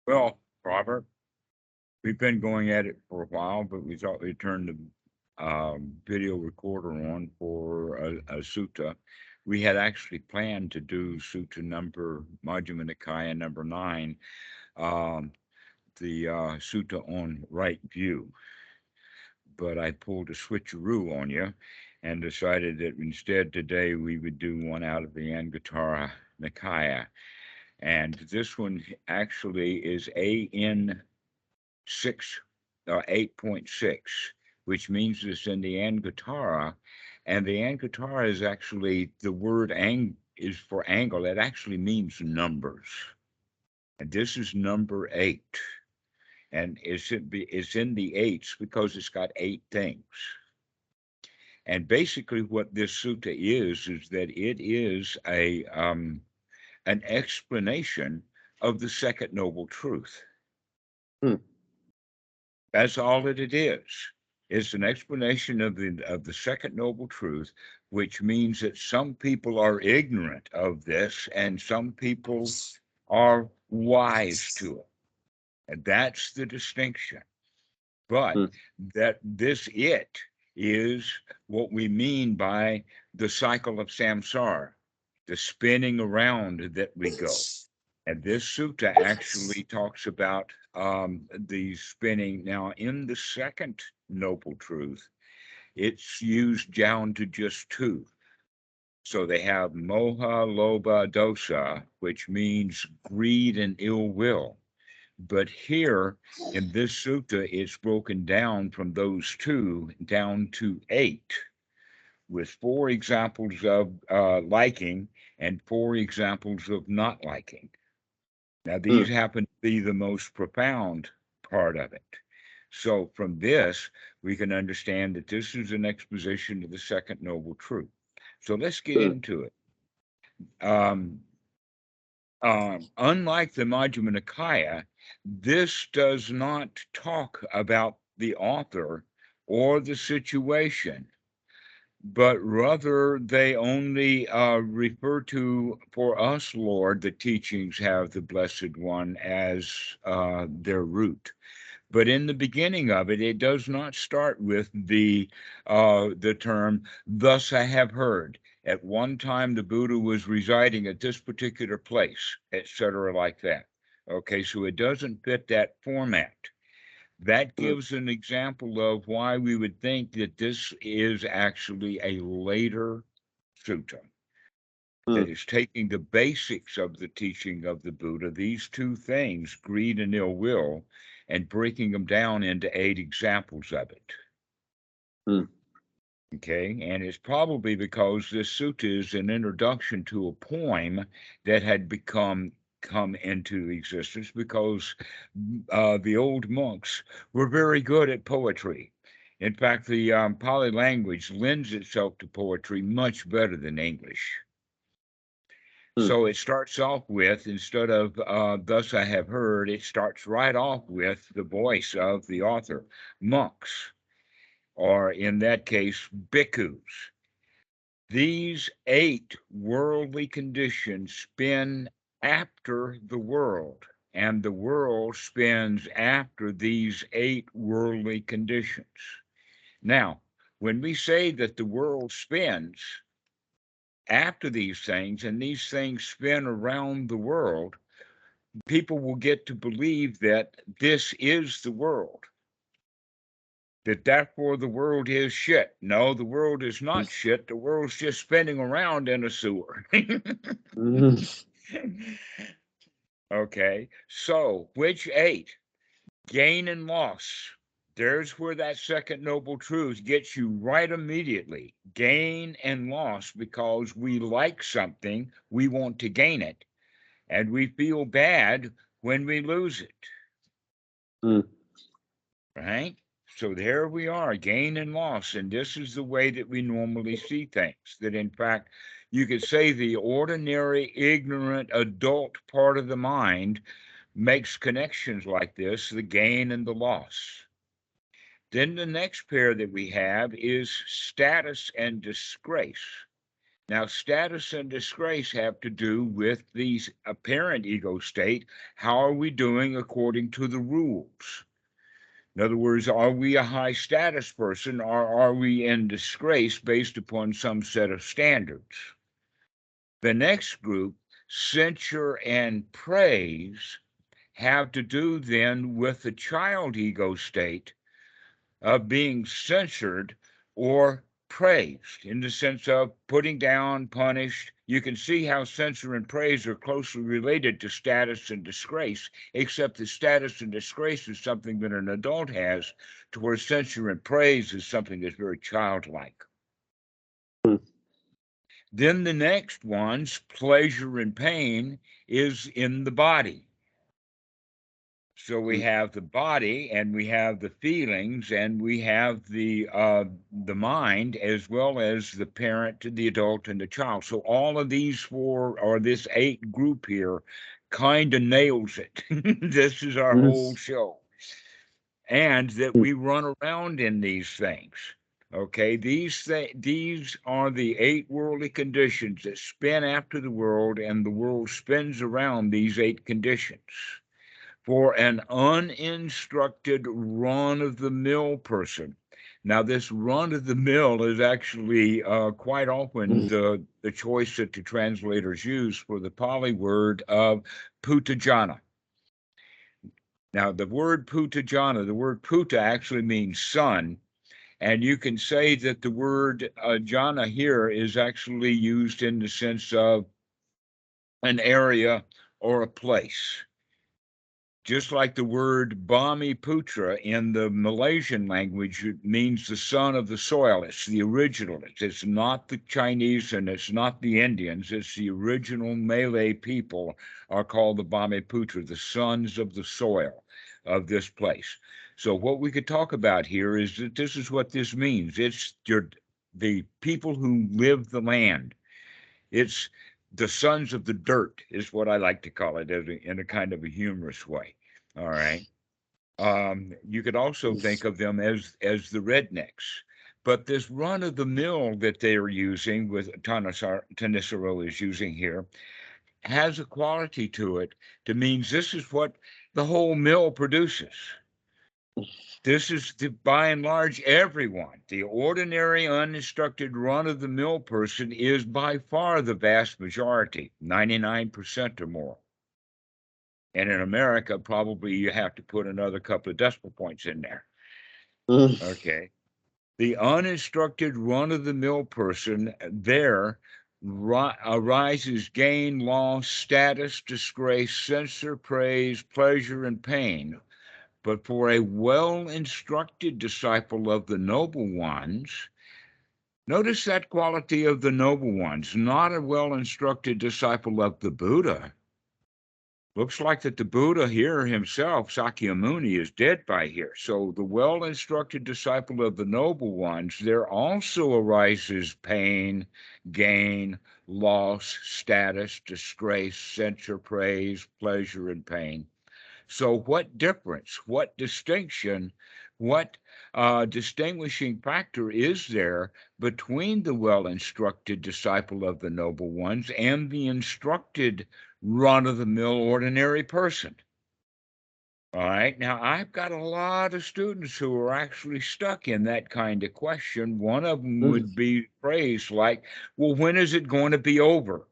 Well, Robert, we've been going at it for a while, but we thought we'd turn the video recorder on for a sutta. We had actually planned to do sutta number Majjhima Nikāya number 9, the sutta on right view. But I pulled a switcheroo on you and decided that instead today we would do one out of the Aṅguttara Nikāya. And this one actually is AN 8.6, which means it's in the Aṅguttara. And the Aṅguttara is actually, the word is for angle. It actually means numbers. And this is number 8. And it's in the eights because it's got 8 things. And basically what this sutta is that it is an explanation of the second noble truth. That's all that it is. It's an explanation of the second noble truth, which means that some people are ignorant of this and some people are wise to it. And that's the distinction. But that this it is what we mean by the cycle of samsara, the spinning around that we go. And this sutta actually talks about the spinning. Now, in the second noble truth, it's used down to just 2. So they have moha, lobha, dosa, which means greed and ill will. But here in this sutta, it's broken down from those 2 down to 8, with 4 examples of liking and 4 examples of not liking. Now, these happen to be the most profound part of it. So from this, we can understand that this is an exposition of the second noble truth. So let's get into it. Unlike the Majjhima Nikāya, this does not talk about the author or the situation, but rather they only refer to, for us, Lord, the teachings have the Blessed One as their root. But in the beginning of it, it does not start with the term, thus I have heard. At one time, the Buddha was residing at this particular place, etc., like that. Okay, so it doesn't fit that format. That gives an example of why we would think that this is actually a later sutta that is taking the basics of the teaching of the Buddha, these 2 things, greed and ill will, and breaking them down into 8 examples of it. Okay, and it's probably because this sutta is an introduction to a poem that had come into existence because the old monks were very good at poetry. In fact, the Pali language lends itself to poetry much better than English. So it starts off with, instead of thus I have heard, it starts right off with the voice of the author, monks, or in that case, bhikkhus. These 8 worldly conditions spin after the world, and the world spins after these 8 worldly conditions. Now, when we say that the world spins after these things, and these things spin around the world, people will get to believe that this is the world, that therefore the world is shit. No, the world is not shit. The world's just spinning around in a sewer. Okay, so which 8? Gain and loss. There's where that second noble truth gets you right immediately. Gain and loss, because we like something, we want to gain it, and we feel bad when we lose it. Right? So there we are, gain and loss. And this is the way that we normally see things. That in fact, you could say the ordinary, ignorant, adult part of the mind makes connections like this, the gain and the loss. Then the next pair that we have is status and disgrace. Now, status and disgrace have to do with the apparent ego state. How are we doing according to the rules? In other words, are we a high status person, or are we in disgrace based upon some set of standards? The next group, censure and praise, have to do then with the child ego state of being censored or praised in the sense of putting down, punished. You can see how censure and praise are closely related to status and disgrace, except that status and disgrace is something that an adult has, to where censure and praise is something that's very childlike. Then the next one's pleasure and pain is in the body. So we have the body, and we have the feelings, and we have the mind, as well as the parent, the adult, and the child. So all of these four, or this 8 group here, kind of nails it. This is our whole show. And that we run around in these things. Okay, these are the 8 worldly conditions that spin after the world, and the world spins around these 8 conditions. For an uninstructed run-of-the-mill person. Now, this run-of-the-mill is actually quite often the choice that the translators use for the Pali word of putajana. Now, the word putajana, the word puta actually means son, and you can say that the word jhana here is actually used in the sense of an area or a place. Just like the word Bhumi-putra in the Malaysian language, it means the son of the soil. It's the original. It's not the Chinese, and it's not the Indians. It's the original Malay people are called the Bhumi-putra, the sons of the soil of this place. So what we could talk about here is that this is what this means. It's the people who live the land. It's the sons of the dirt is what I like to call it in a kind of a humorous way. All right. You could also think of them as the rednecks. But this run of the mill that they are using, with Thanissaro is using here, has a quality to it that means this is what the whole mill produces. This is, by and large, everyone. The ordinary, uninstructed, run-of-the-mill person is by far the vast majority, 99% or more. And in America, probably you have to put another couple of decimal points in there. Okay. The uninstructed, run-of-the-mill person there arises gain, loss, status, disgrace, censure, praise, pleasure, and pain. But for a well-instructed disciple of the noble ones, notice that quality of the noble ones, not a well-instructed disciple of the Buddha. Looks like that the Buddha here himself, Sakyamuni, is dead by here. So the well-instructed disciple of the noble ones, there also arises pain, gain, loss, status, disgrace, censure, praise, pleasure, and pain. So what difference, what distinction, what distinguishing factor is there between the well-instructed disciple of the noble ones and the instructed run-of-the-mill ordinary person? All right. Now, I've got a lot of students who are actually stuck in that kind of question. One of them would be phrased like, well, when is it going to be over?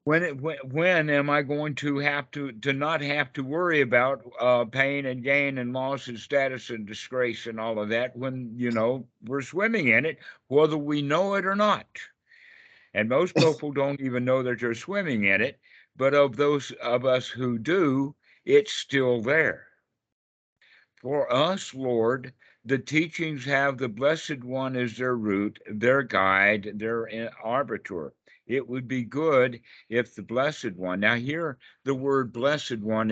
When am I going to have to not have to worry about pain and gain and loss and status and disgrace and all of that when, we're swimming in it, whether we know it or not? And most people don't even know that they're swimming in it, but of those of us who do, it's still there. For us, Lord, the teachings have the Blessed One as their root, their guide, their arbiter. It would be good if the Blessed One, now here the word Blessed One,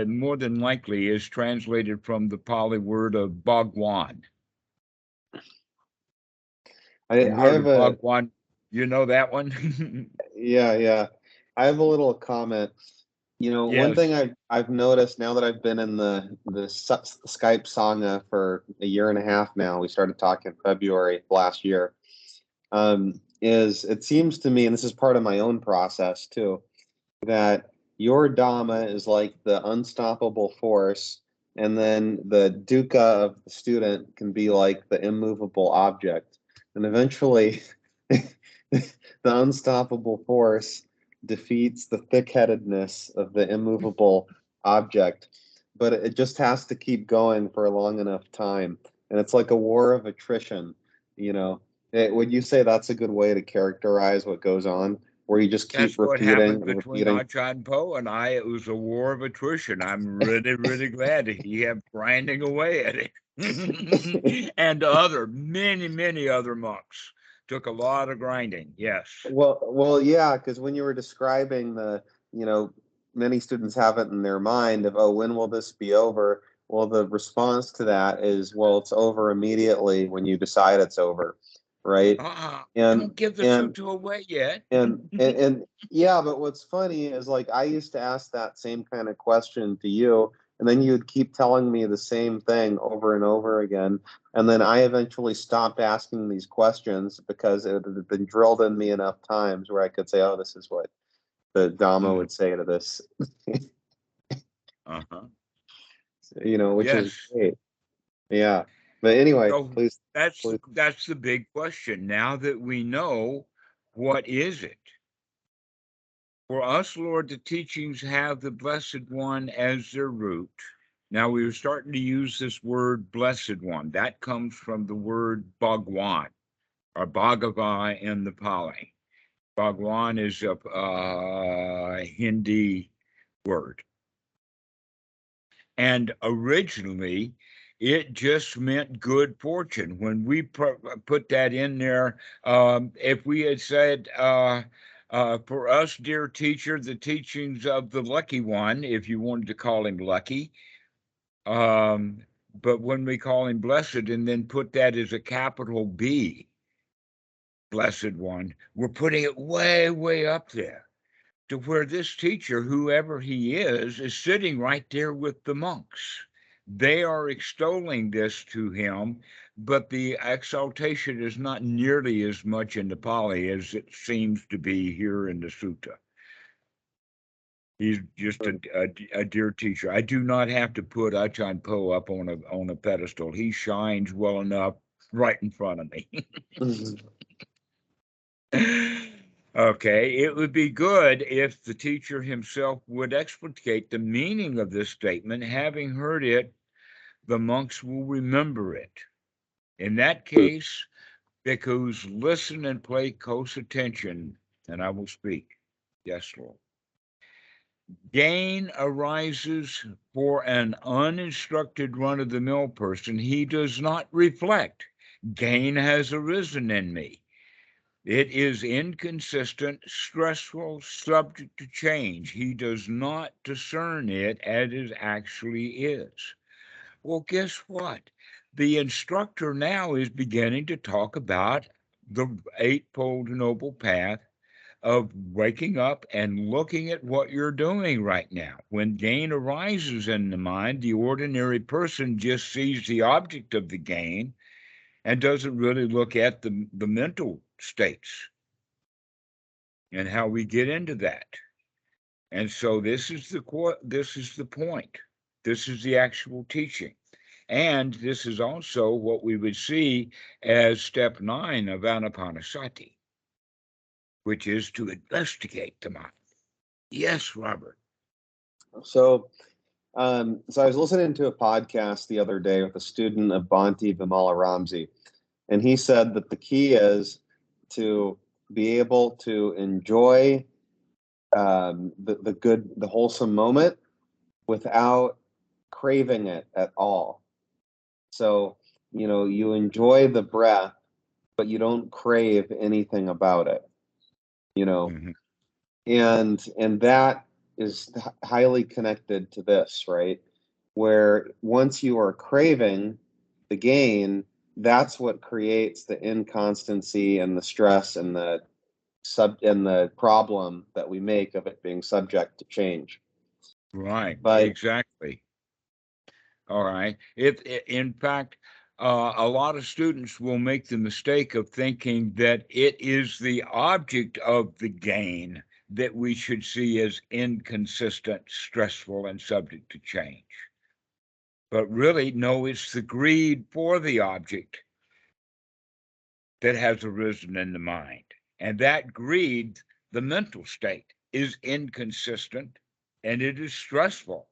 more than likely is translated from the Pali word of Bhagwan. I have Bhagwan, you know that one? yeah. I have a little comment One Yes. thing I've noticed now that I've been in the Skype Sangha for a year and a half now, we started talking February last year, is it seems to me, and this is part of my own process too, that your Dhamma is like the unstoppable force, and then the dukkha of the student can be like the immovable object. And eventually, the unstoppable force defeats the thick-headedness of the immovable object. But it just has to keep going for a long enough time. And it's like a war of attrition, you know. Would you say that's a good way to characterize what goes on? Where you just keep That's what repeating happened and between repeating. Achan Po and I. It was a war of attrition. I'm really, really glad that he kept grinding away at it. And many, many other monks took a lot of grinding. Yes. Yeah, because when you were describing you know, many students have it in their mind of, oh, when will this be over? Well, the response to that is, well, it's over immediately when you decide it's over, right? And Don't give the and Sutta away yet. and yeah, but what's funny is like I used to ask that same kind of question to you, and then you'd keep telling me the same thing over and over again. And then I eventually stopped asking these questions because it had been drilled in me enough times where I could say, oh, this is what the Dhamma would say to this, Uh-huh. which is Yes. great. Yeah. But anyway, So please. that's the big question. Now that we know, what is it? For us, Lord, the teachings have the Blessed One as their root. Now we are starting to use this word Blessed One. That comes from the word Bhagwan or Bhagava in the Pali. Bhagwan is a Hindi word. And originally, it just meant good fortune. When we put that in there, if we had said, for us, dear teacher, the teachings of the lucky one, if you wanted to call him lucky, but when we call him blessed and then put that as a capital B, blessed one, we're putting it way, way up there to where this teacher, whoever he is sitting right there with the monks. They are extolling this to him, but the exaltation is not nearly as much in the Pali as it seems to be here in the Sutta. He's just a dear teacher. I do not have to put Achan Po up on a pedestal. He shines well enough right in front of me. Okay, it would be good if the teacher himself would explicate the meaning of this statement. Having heard it, the monks will remember it. In that case, bhikkhus, listen and pay close attention, and I will speak. Yes, Lord. Gain arises for an uninstructed run-of-the-mill person. He does not reflect. Gain has arisen in me. It is inconsistent, stressful, subject to change. He does not discern it as it actually is. Well, guess what? The instructor now is beginning to talk about the Eightfold Noble Path of waking up and looking at what you're doing right now. When gain arises in the mind, the ordinary person just sees the object of the gain and doesn't really look at the mental states and how we get into that. And so this is the point. This is the actual teaching. And this is also what we would see as step 9 of ānāpānasati, which is to investigate the mind. Yes, Robert. So I was listening to a podcast the other day with a student of Bhante Vimalaramsi, and he said that the key is to be able to enjoy the good, the wholesome moment without craving it at all. So, you enjoy the breath, but you don't crave anything about it, Mm-hmm. and that is highly connected to this, right? Where once you are craving the gain, that's what creates the inconstancy and the stress and the problem that we make of it being subject to change. Right, But exactly. All right. If in fact, a lot of students will make the mistake of thinking that it is the object of the gain that we should see as inconsistent, stressful, and subject to change. But really, no, it's the greed for the object that has arisen in the mind. And that greed, the mental state, is inconsistent and it is stressful.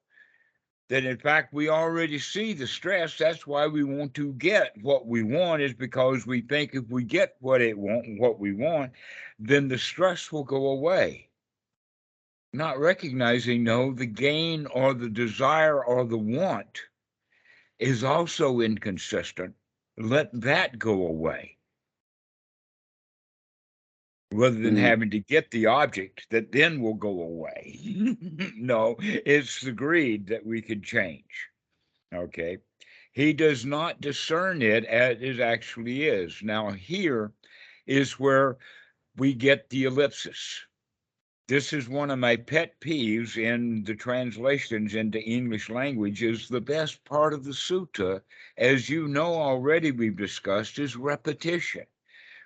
That in fact we already see the stress. That's why we want to get what we want, is because we think if we get what we want, then the stress will go away. Not recognizing, no, the gain or the desire or the want is also inconsistent. Let that go away, rather than having to get the object that then will go away. No, it's the greed that we can change. Okay. He does not discern it as it actually is. Now, here is where we get the ellipsis. This is one of my pet peeves in the translations into English language. Is the best part of the sutta, as you know already we've discussed, is repetition.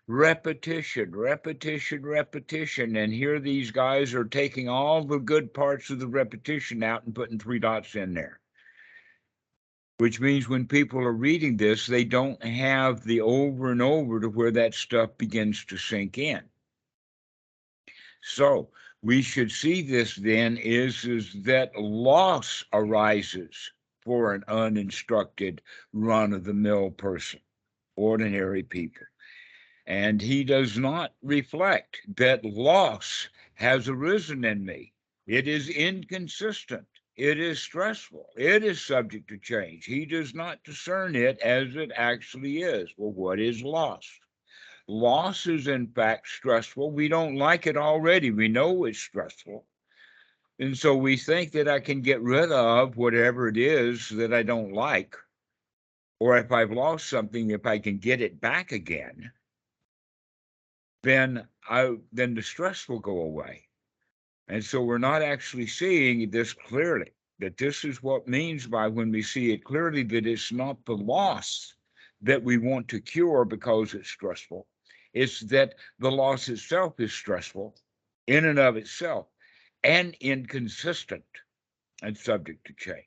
Repetition, repetition, repetition. And here these guys are taking all the good parts of the repetition out and putting 3 dots in there. Which means when people are reading this, they don't have the over and over to where that stuff begins to sink in. So we should see this then is that loss arises for an uninstructed, run-of-the-mill person, ordinary people. And he does not reflect that loss has arisen in me. It is inconsistent. It is stressful. It is subject to change. He does not discern it as it actually is. Well, what is loss? Loss is, in fact, stressful. We don't like it already. We know it's stressful. And so we think that I can get rid of whatever it is that I don't like. Or if I've lost something, if I can get it back again, then the stress will go away. And so we're not actually seeing this clearly, that this is what means by when we see it clearly, that it's not the loss that we want to cure because it's stressful. It's that the loss itself is stressful in and of itself and inconsistent and subject to change.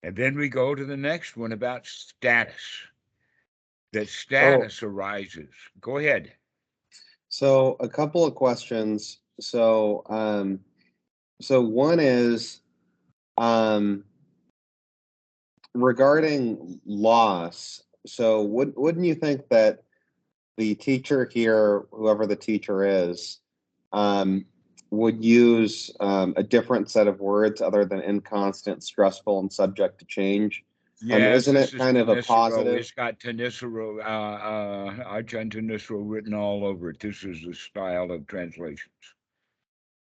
And then we go to the next one about status, that status arises. Go ahead. So a couple of questions. So one is regarding loss. So wouldn't you think that the teacher here, whoever the teacher is, would use a different set of words other than inconstant, stressful, and subject to change? Yes, Isn't this it is kind of a Tanisaro. positive? It's got Tanisaro, Ajahn Tanisaro written all over it. This is the style of translations.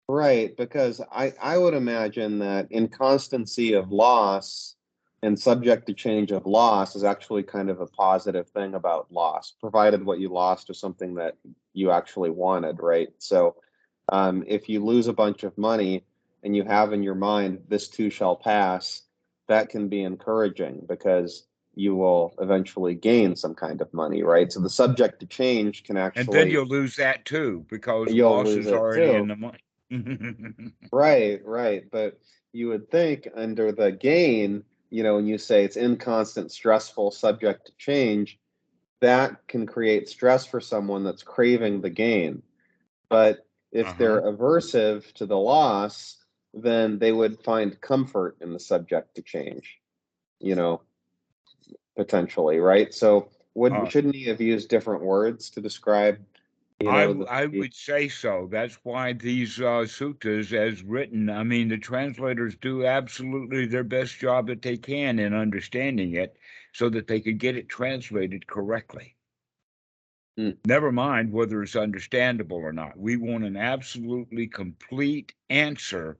Right, because I would imagine that inconstancy of loss and subject to change of loss is actually kind of a positive thing about loss, provided what you lost is something that you actually wanted, right? So if you lose a bunch of money and you have in your mind, this too shall pass, that can be encouraging because you will eventually gain some kind of money, right? So the subject to change can And then actually, you'll lose that too, because you'll loss lose is it already in too. the money. Right, right. But you would think under the gain, when you say it's inconstant, stressful, subject to change, that can create stress for someone that's craving the gain. But if they're aversive to the loss, then they would find comfort in the subject to change, you know, potentially, right? So Uh, shouldn't he have used different words to describe, I would say so. That's why these suttas, as written, I mean, the translators do absolutely their best job that they can in understanding it, so that they could get it translated correctly. Never mind whether it's understandable or not. We want an absolutely complete answer.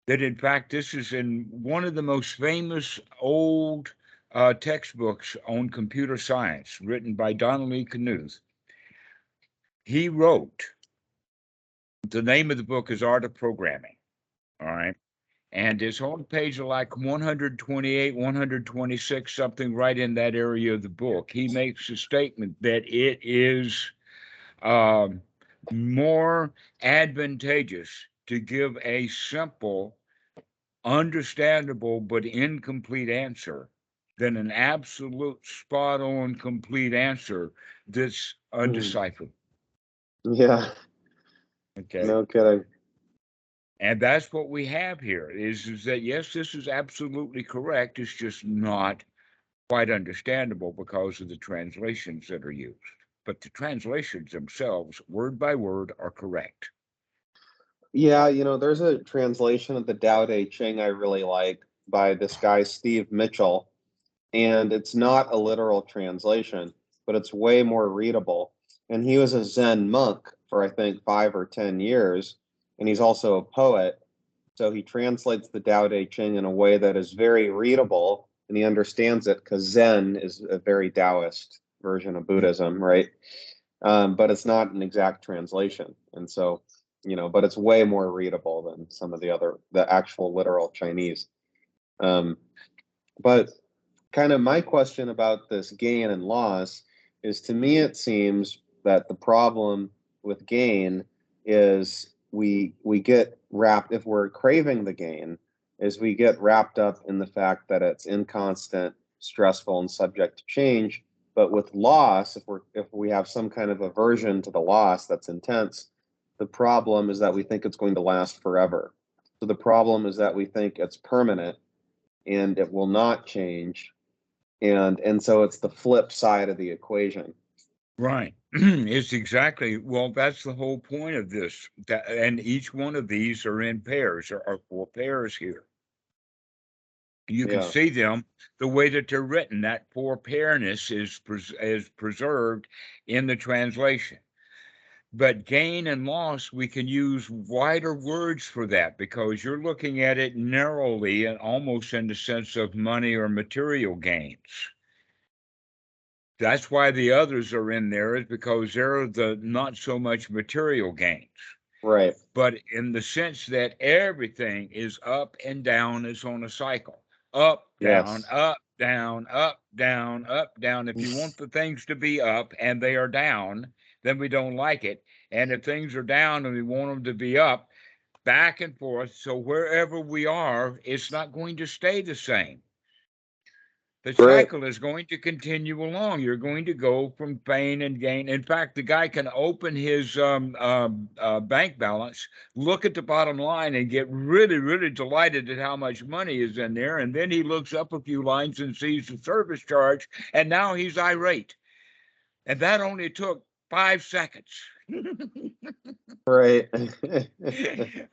That in fact, this is in one of the most famous old textbooks on computer science, written by Donnelly Knuth. He wrote, the name of the book is Art of Programming. All right. And it's on page like 128, 126, something right in that area of the book. He makes a statement that it is more advantageous to give a simple, understandable, but incomplete answer than an absolute spot-on complete answer that's undecipherable. Yeah, Okay. no kidding. And that's what we have here is that, yes, this is absolutely correct. It's just not quite understandable because of the translations that are used. But the translations themselves, word by word, are correct. Yeah, there's a translation of the Tao Te Ching I really like by this guy, Steve Mitchell. And it's not a literal translation, but it's way more readable. And he was a Zen monk for, I think, 5 or 10 years. And he's also a poet. So he translates the Tao Te Ching in a way that is very readable, and he understands it because Zen is a very Taoist version of Buddhism, right? But it's not an exact translation. And so, but it's way more readable than some of the actual literal Chinese. But kind of my question about this gain and loss is, to me, it seems that the problem with gain is we get wrapped, if we're craving the gain, is we get wrapped up in the fact that it's inconstant, stressful, and subject to change. But with loss, if we have some kind of aversion to the loss that's intense, the problem is that we think it's going to last forever. So the problem is that we think it's permanent and it will not change, and so it's the flip side of the equation. Right. It's exactly, well, that's the whole point of this. And each one of these are in pairs. There are 4 pairs here. You can Yeah, see them the way that they're written. That 4 pairness is preserved in the translation. But gain and loss, we can use wider words for that because you're looking at it narrowly and almost in the sense of money or material gains. That's why the others are in there, is because they're the not so much material gains. right. But in the sense that everything is up and down, is on a cycle. Up, down, Yes. up, down, up, down, up, down. If you want the things to be up and they are down, then we don't like it. And if things are down and we want them to be up, back and forth. So wherever we are, it's not going to stay the same. The Right. cycle is going to continue along. You're going to go from pain and gain. In fact, the guy can open his bank balance, look at the bottom line, and get really, really delighted at how much money is in there. And then he looks up a few lines and sees the service charge, and now he's irate. And that only took 5 seconds. Right.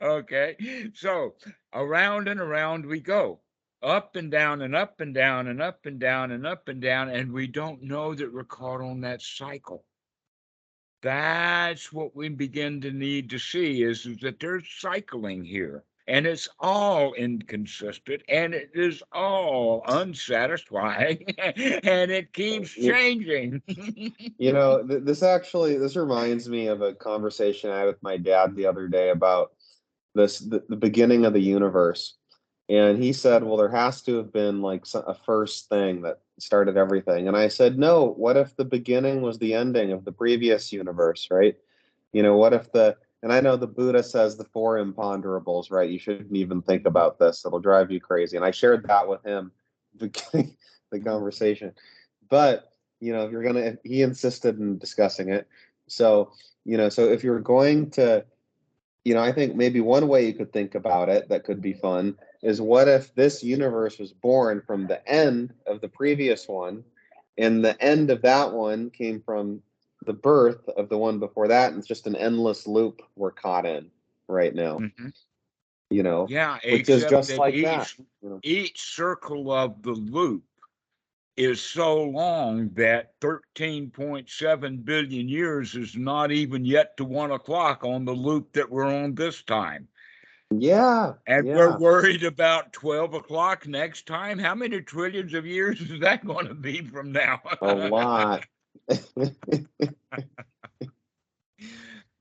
Okay, so around and around we go, up and down and up and down and up and down and up and down, and we don't know that we're caught on that cycle. That's what we begin to need to see is that there's cycling here, and it's all inconsistent, and it is all unsatisfying, and it keeps You, changing. this reminds me of a conversation I had with my dad the other day about the beginning of the universe. And he said, well, there has to have been like a first thing that started everything. And I said, no, what if the beginning was the ending of the previous universe, right? What if and I know the Buddha says the 4 imponderables, right? You shouldn't even think about this. It'll drive you crazy. And I shared that with him beginning the conversation. But, if you're he insisted in discussing it. So, so if you're going to, I think maybe one way you could think about it that could be fun is, what if this universe was born from the end of the previous one, and the end of that one came from the birth of the one before that, and it's just an endless loop we're caught in right now, Mhm. you know, Yeah, which is except just that like that. each circle of the loop is so long that 13.7 billion years is not even yet to 1 o'clock on the loop that we're on this time. Yeah, And we're yeah, worried about 12 o'clock next time. How many trillions of years is that going to be from now? a lot.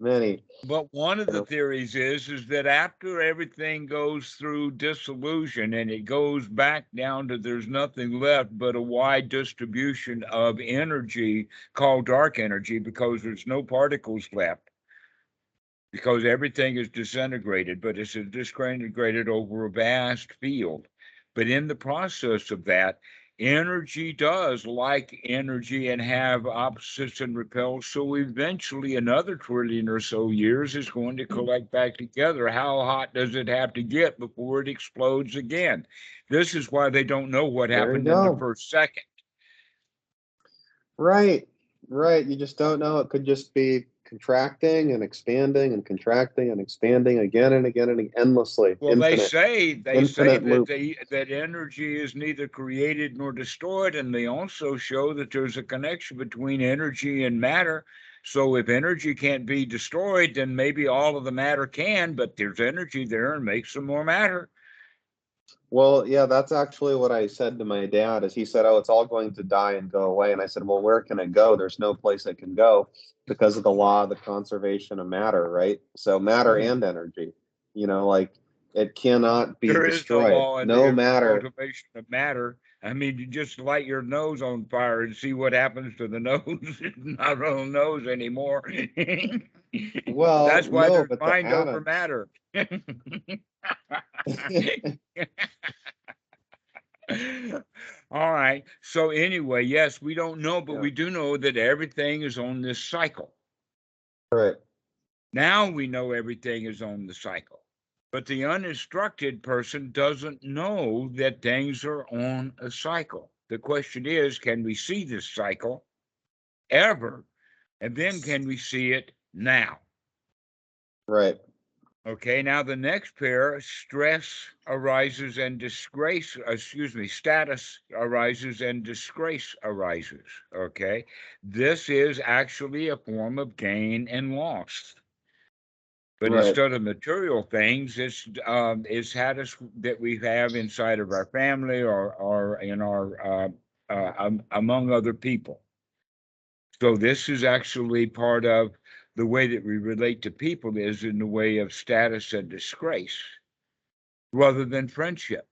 Many. But one of You the know, theories is that after everything goes through dissolution and it goes back down to there's nothing left but a wide distribution of energy called dark energy, because there's no particles left, because everything is disintegrated, but it's disintegrated over a vast field. But in the process of that, energy does like energy and have opposites and repels. So eventually, another trillion or so years is going to collect back together. How hot does it have to get before it explodes again? This is why they don't know what there you happened in the go. first second. Right, right. You just don't know. It could just be contracting and expanding and contracting and expanding again and again and endlessly, Well, infinite, they say infinite that loop. that energy is neither created nor destroyed, and they also show that there's a connection between energy and matter. So if energy can't be destroyed, then maybe all of the matter can, but there's energy there and makes some more matter. Well, yeah, that's actually what I said to my dad. Is he said, "Oh, it's all going to die and go away," and I said, "Well, where can it go? There's no place it can go because of the law of the conservation of matter, right? So matter Mhm. and energy, like it cannot be There is no destroyed. law in No the matter." cultivation of matter. I mean, you just light your nose on fire and see what happens to the nose. It's not on the nose anymore. Well, That's why no, there's but the mind over atoms. matter. All right. So anyway, yes, we don't know, but Yeah, we do know that everything is on this cycle. right, Now we know everything is on the cycle. But the uninstructed person doesn't know that things are on a cycle. The question is, can we see this cycle ever? And then can we see it now? right, Okay, now the next pair, stress arises and disgrace, status arises and disgrace arises. Okay, this is actually a form of gain and loss. But right. instead of material things, it's status that we have inside of our family or in our among other people. So this is actually part of the way that we relate to people is in the way of status and disgrace rather than friendship.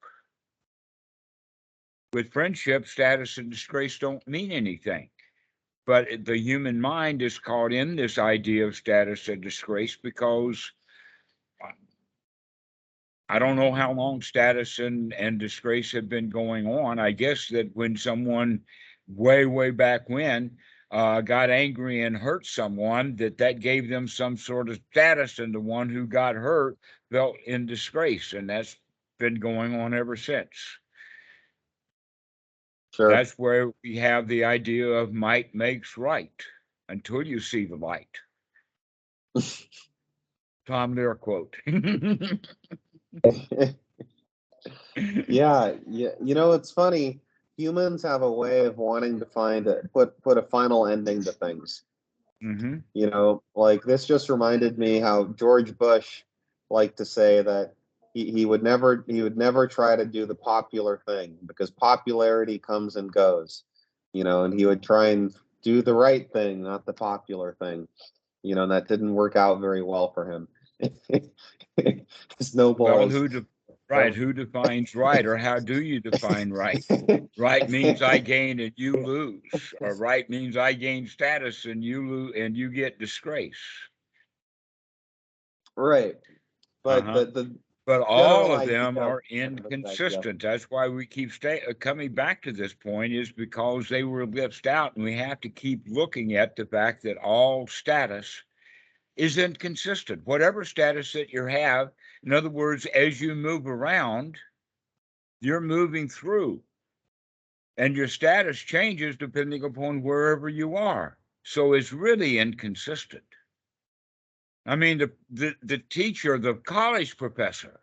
With friendship, status and disgrace don't mean anything. But the human mind is caught in this idea of status and disgrace because I don't know how long status and disgrace have been going on. I guess that when someone way back when got angry and hurt someone, that gave them some sort of status, and the one who got hurt felt in disgrace, and that's been going on ever since. Sure. That's where we have the idea of might makes right until you see the light. Tom Lear quote. Yeah, yeah. It's funny. Humans have a way of wanting to put a final ending to things. Hmm. Like this just reminded me how George Bush liked to say that he would never try to do the popular thing because popularity comes and goes, and he would try and do the right thing, not the popular thing, and that didn't work out very well for him. Well, Snowballs. right? So Who defines right, or how do you define right? Right means I gain and you lose, or right means I gain status and you lose and you get disgrace. right. But Uh-huh. the But all general of idea them of are yeah. inconsistent. That's why we keep coming back to this point, is because they were left out, and we have to keep looking at the fact that all status is inconsistent. Whatever status that you have, in other words, as you move around, you're moving through, and your status changes depending upon wherever you are. So it's really inconsistent. I mean, the teacher, the college professor,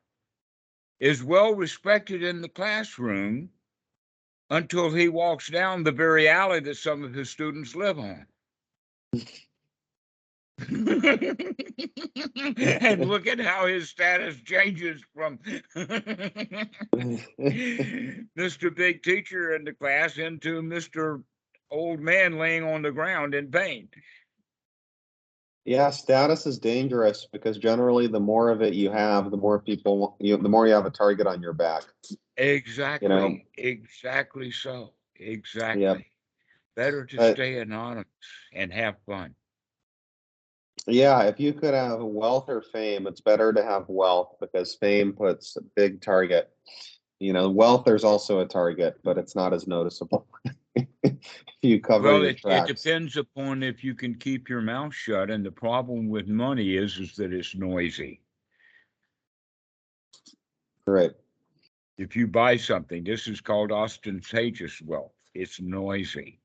is well respected in the classroom until he walks down the very alley that some of his students live on. And look at how his status changes from Mr. Big Teacher in the class into Mr. Old Man laying on the ground in pain. Yeah, status is dangerous because generally the more of it you have, the more the more you have a target on your back. You know, Exactly so. yeah. Exactly. Better to But stay anonymous and have fun. yeah, if you could have wealth or fame, it's better to have wealth because fame puts a big target. Wealth, there's also a target, but it's not as noticeable. You cover Well, your it tracks. depends upon if you can keep your mouth shut. And the problem with money is that it's noisy. Right. If you buy something, this is called ostentatious wealth. It's noisy.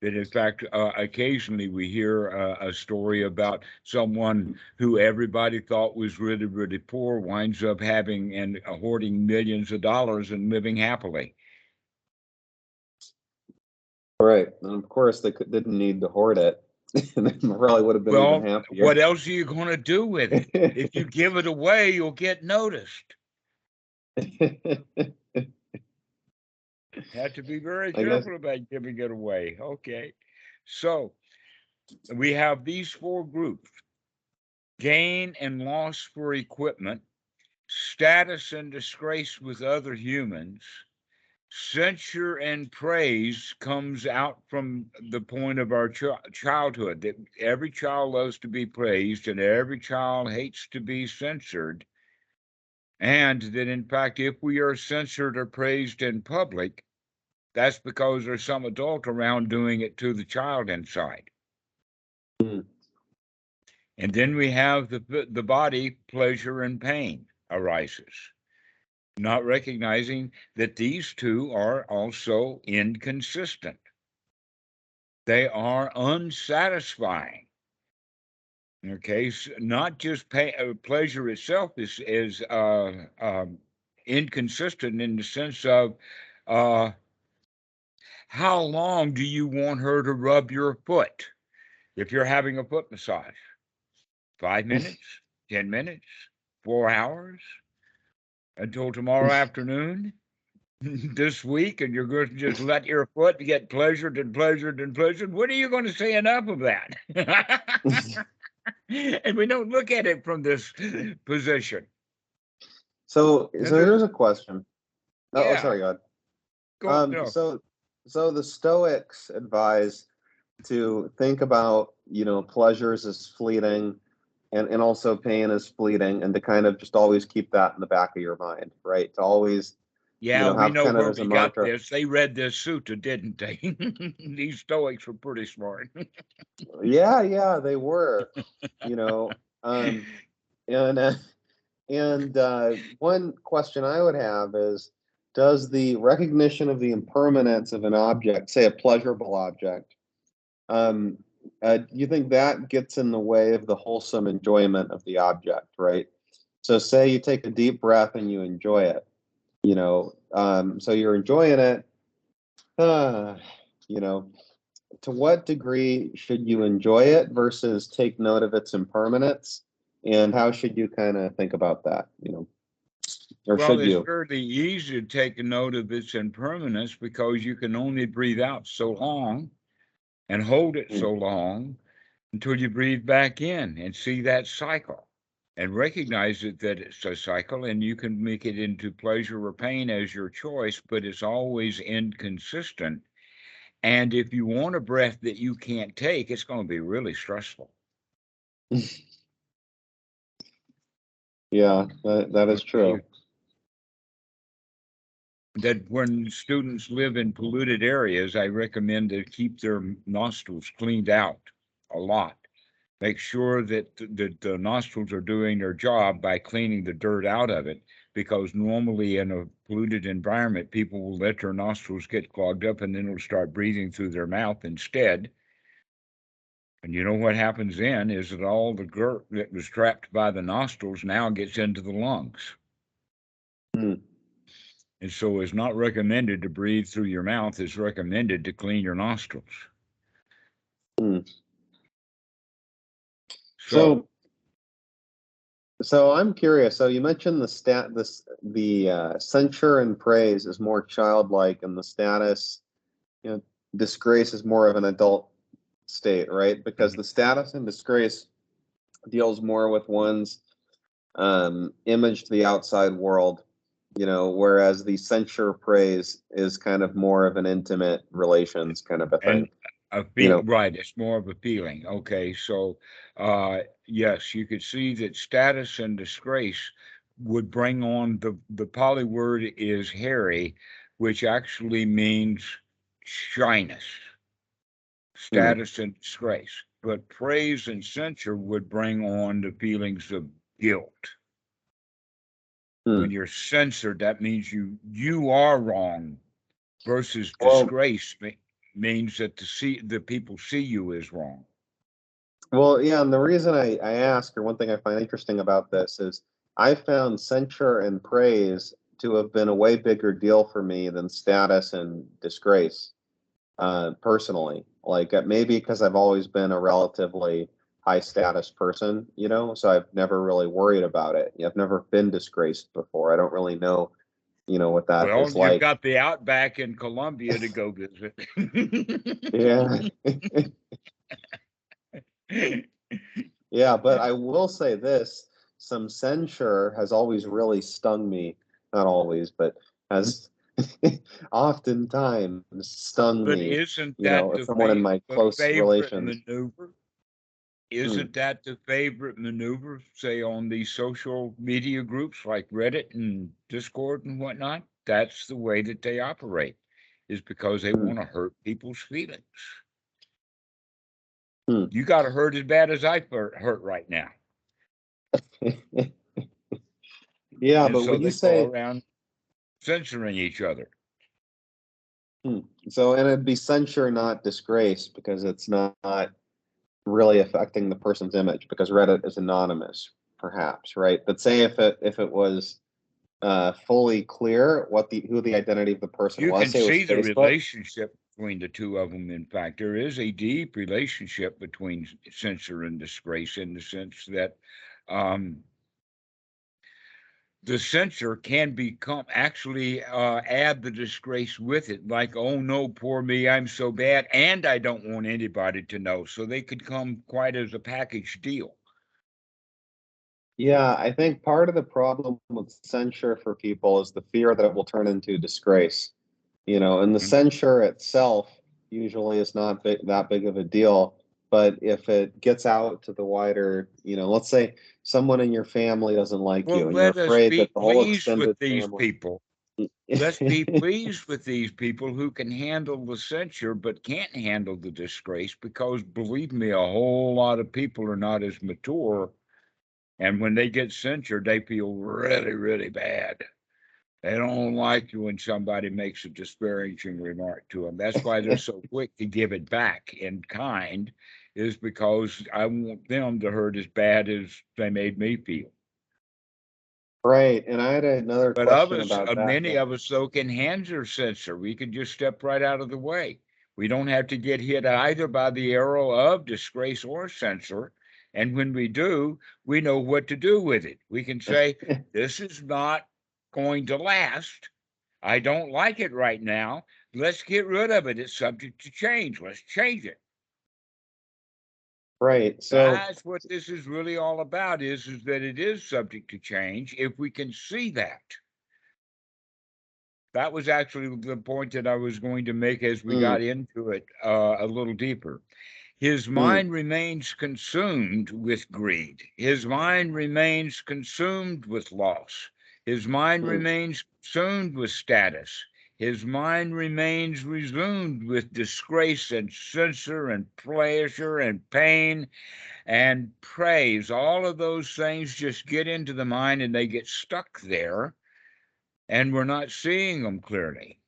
That in fact, occasionally we hear a story about someone who everybody thought was really, really poor winds up having and hoarding millions of dollars and living happily. Right. And of course, didn't need to hoard it. And they probably would have been even Well, happier. what else are you going to do with it? If you give it away, you'll get noticed. You have to be very I guess. careful about giving it away. Okay. So we have these four groups: gain and loss for equipment, status and disgrace with other humans, censure and praise comes out from the point of our childhood, that every child loves to be praised and every child hates to be censored. And that in fact, if we are censored or praised in public, that's because there's some adult around doing it to the child inside. Mm. And then we have the body, pleasure and pain arises, not recognizing that these two are also inconsistent. They are unsatisfying. Okay, so not just pleasure itself is inconsistent in the sense of how long do you want her to rub your foot if you're having a foot massage? 5 minutes, 10 minutes, 4 hours, until tomorrow afternoon, this week, and you're going to just let your foot get pleasured and pleasured and pleasured. When are you going to say enough of that? And we don't look at it from this position. So And here's a question. Oh, yeah, sorry, God. no. So the Stoics advise to think about, pleasures as fleeting and also pain as fleeting, and to kind of just always keep that in the back of your mind, right? To always, Yeah, we have know kind of where as a we got mantra. this. They read this Sutta, didn't they? These Stoics were pretty smart. Yeah, they were, you know, um, and one question I would have is, does the recognition of the impermanence of an object, say a pleasurable object, um, you think that gets in the way of the wholesome enjoyment of the object, right? So say you take a deep breath and you enjoy it, so you're enjoying it, uh, you know, to what degree should you enjoy it versus take note of its impermanence? And how should you kind of think about that, or Well, should it's you? fairly easy to take a note of its impermanence because you can only breathe out so long and hold it Mm, so long until you breathe back in and see that cycle and recognize that it's a cycle, and you can make it into pleasure or pain as your choice, but it's always inconsistent. And if you want a breath that you can't take, it's going to be really stressful. yeah, that is Okay. true. That when students live in polluted areas, I recommend to keep their nostrils cleaned out a lot. Make sure that the nostrils are doing their job by cleaning the dirt out of it, because normally in a polluted environment, people will let their nostrils get clogged up and then will start breathing through their mouth instead. And you know what happens then is that all the dirt that was trapped by the nostrils now gets into the lungs. Mm, And so it's not recommended to breathe through your mouth. It's recommended to clean your nostrils. mm. So, So, I'm curious. So you mentioned the censure and praise is more childlike, and the status, disgrace is more of an adult state, right? Because the status and disgrace deals more with one's image to the outside world, whereas the censure praise is kind of more of an intimate relations kind of a thing. And right, it's more of a feeling. Okay, so yes, you could see that status and disgrace would bring on the Pali word is hairy, which actually means shyness, status and disgrace. But praise and censure would bring on the feelings of guilt. When you're censored, that means you are wrong, versus disgrace means that the people see you as wrong. Well, yeah, and the reason I ask, or one thing I find interesting about this is I found censure and praise to have been a way bigger deal for me than status and disgrace, personally. Like maybe because I've always been a relatively high status person, so I've never really worried about it. I've never been disgraced before. I don't really know, what that is like. You've got the Outback in Colombia to go visit. Yeah. Yeah, but I will say this, some censure has always really stung me. Not always, but has oftentimes stung But me, isn't that someone in my close favorite relations. maneuver? Isn't that the favorite maneuver, say, on these social media groups like Reddit and Discord and whatnot? That's the way that they operate, is because they want to hurt people's feelings. You got hurt as bad as I hurt right now. Yeah, and but so when you they say go around censoring each other. So, and it'd be censure, not disgrace, because it's not really affecting the person's image, because Reddit is anonymous, perhaps, right? But say if it was fully clear who the identity of the person You was, can say it was see the Facebook. relationship between the two of them. In fact, there is a deep relationship between censure and disgrace, in the sense that the censure can actually add the disgrace with it. Like, oh no, poor me, I'm so bad, and I don't want anybody to know. So they could come quite as a package deal. Yeah, I think part of the problem with censure for people is the fear that it will turn into disgrace. And the censure itself usually is not that big of a deal. But if it gets out to the wider, let's say someone in your family doesn't like you, and you're afraid that the whole extended family. People. Let's be pleased with these people who can handle the censure but can't handle the disgrace, because believe me, a whole lot of people are not as mature. And when they get censored, they feel really, really bad. They don't like you when somebody makes a disparaging remark to them. That's why they're so quick to give it back in kind, is because I want them to hurt as bad as they made me feel. Right. And I had another But question about that. many of us, though, can handle censor. We can just step right out of the way. We don't have to get hit either by the arrow of disgrace or censor. And when we do, we know what to do with it. We can say, this is not going to last. I don't like it right now. Let's get rid of it. It's subject to change. Let's change it. Right. So that's what this is really all about, is that it is subject to change if we can see that. That was actually the point that I was going to make as we got into it a little deeper. His mind remains consumed with greed. His mind remains consumed with loss. His mind remains consumed with status. His mind remains resumed with disgrace and censure and pleasure and pain and praise. All of those things just get into the mind and they get stuck there, and we're not seeing them clearly.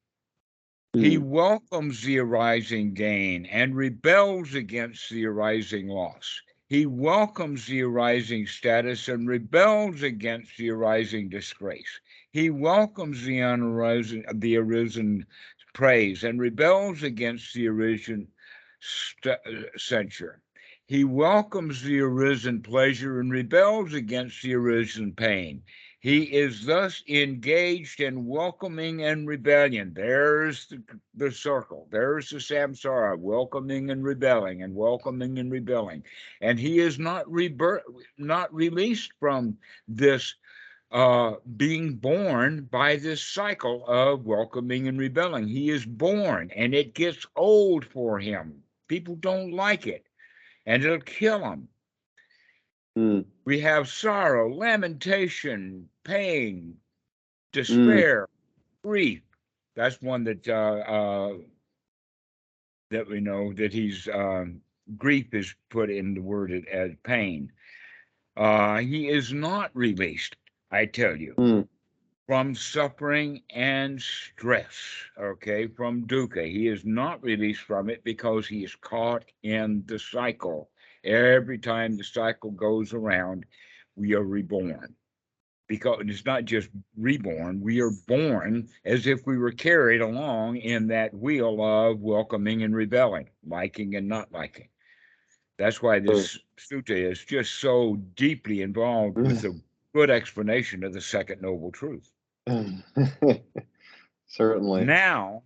He welcomes the arising gain and rebels against the arising loss. He welcomes the arising status and rebels against the arising disgrace. He welcomes the arisen praise and rebels against the arisen censure. He welcomes the arisen pleasure and rebels against the arisen pain. He is thus engaged in welcoming and rebellion. There's the circle. There's the samsara, welcoming and rebelling and welcoming and rebelling. And he is not released from this being born by this cycle of welcoming and rebelling. He is born and it gets old for him. People don't like it and it'll kill him. We have sorrow, lamentation, pain, despair, grief. That's one that that we know that he's grief is put in the word as pain. He is not released, I tell you, from suffering and stress. Okay, from dukkha. He is not released from it because he is caught in the cycle. Every time the cycle goes around, we are reborn. Because it's not just reborn, we are born as if we were carried along in that wheel of welcoming and rebelling, liking and not liking. That's why this sutta is just so deeply involved with a good explanation of the second noble truth. Certainly. Now,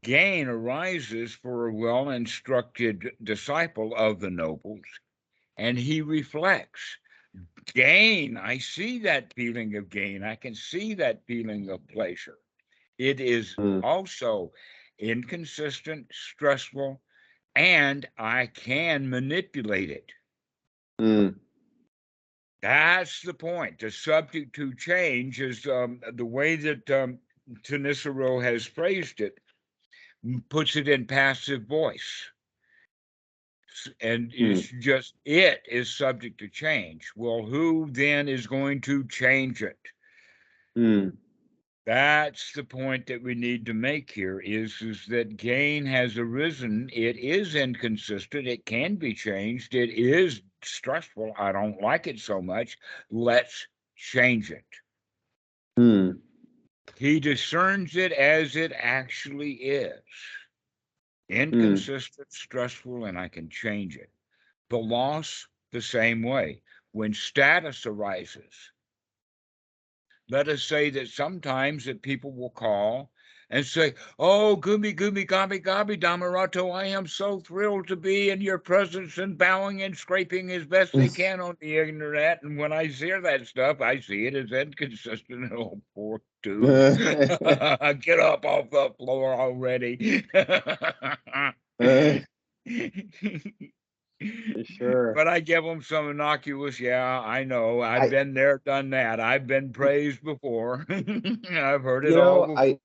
gain arises for a well-instructed disciple of the nobles, and he reflects. Gain, I see that feeling of gain. I can see that feeling of pleasure. It is also inconsistent, stressful, and I can manipulate it. That's the point. The subject to change is the way that Tensure has phrased it, puts it in passive voice. And it's just, it is subject to change. Well, who then is going to change it? That's the point that we need to make here is that gain has arisen. It is inconsistent. It can be changed. It is stressful. I don't like it so much. Let's change it. He discerns it as it actually is. Inconsistent, stressful, and I can change it. The loss, the same way. When status arises, let us say that sometimes that people will call and say, oh, gumi, gumi, gabi, gabi, Dhammarato, I am so thrilled to be in your presence, and bowing and scraping as best they can on the internet. And when I hear that stuff, I see it as inconsistent. Oh, poor dude. Get up off the floor already. Sure. But I give them some innocuous, yeah, I know. I've been there, done that. I've been praised before. I've heard it all before.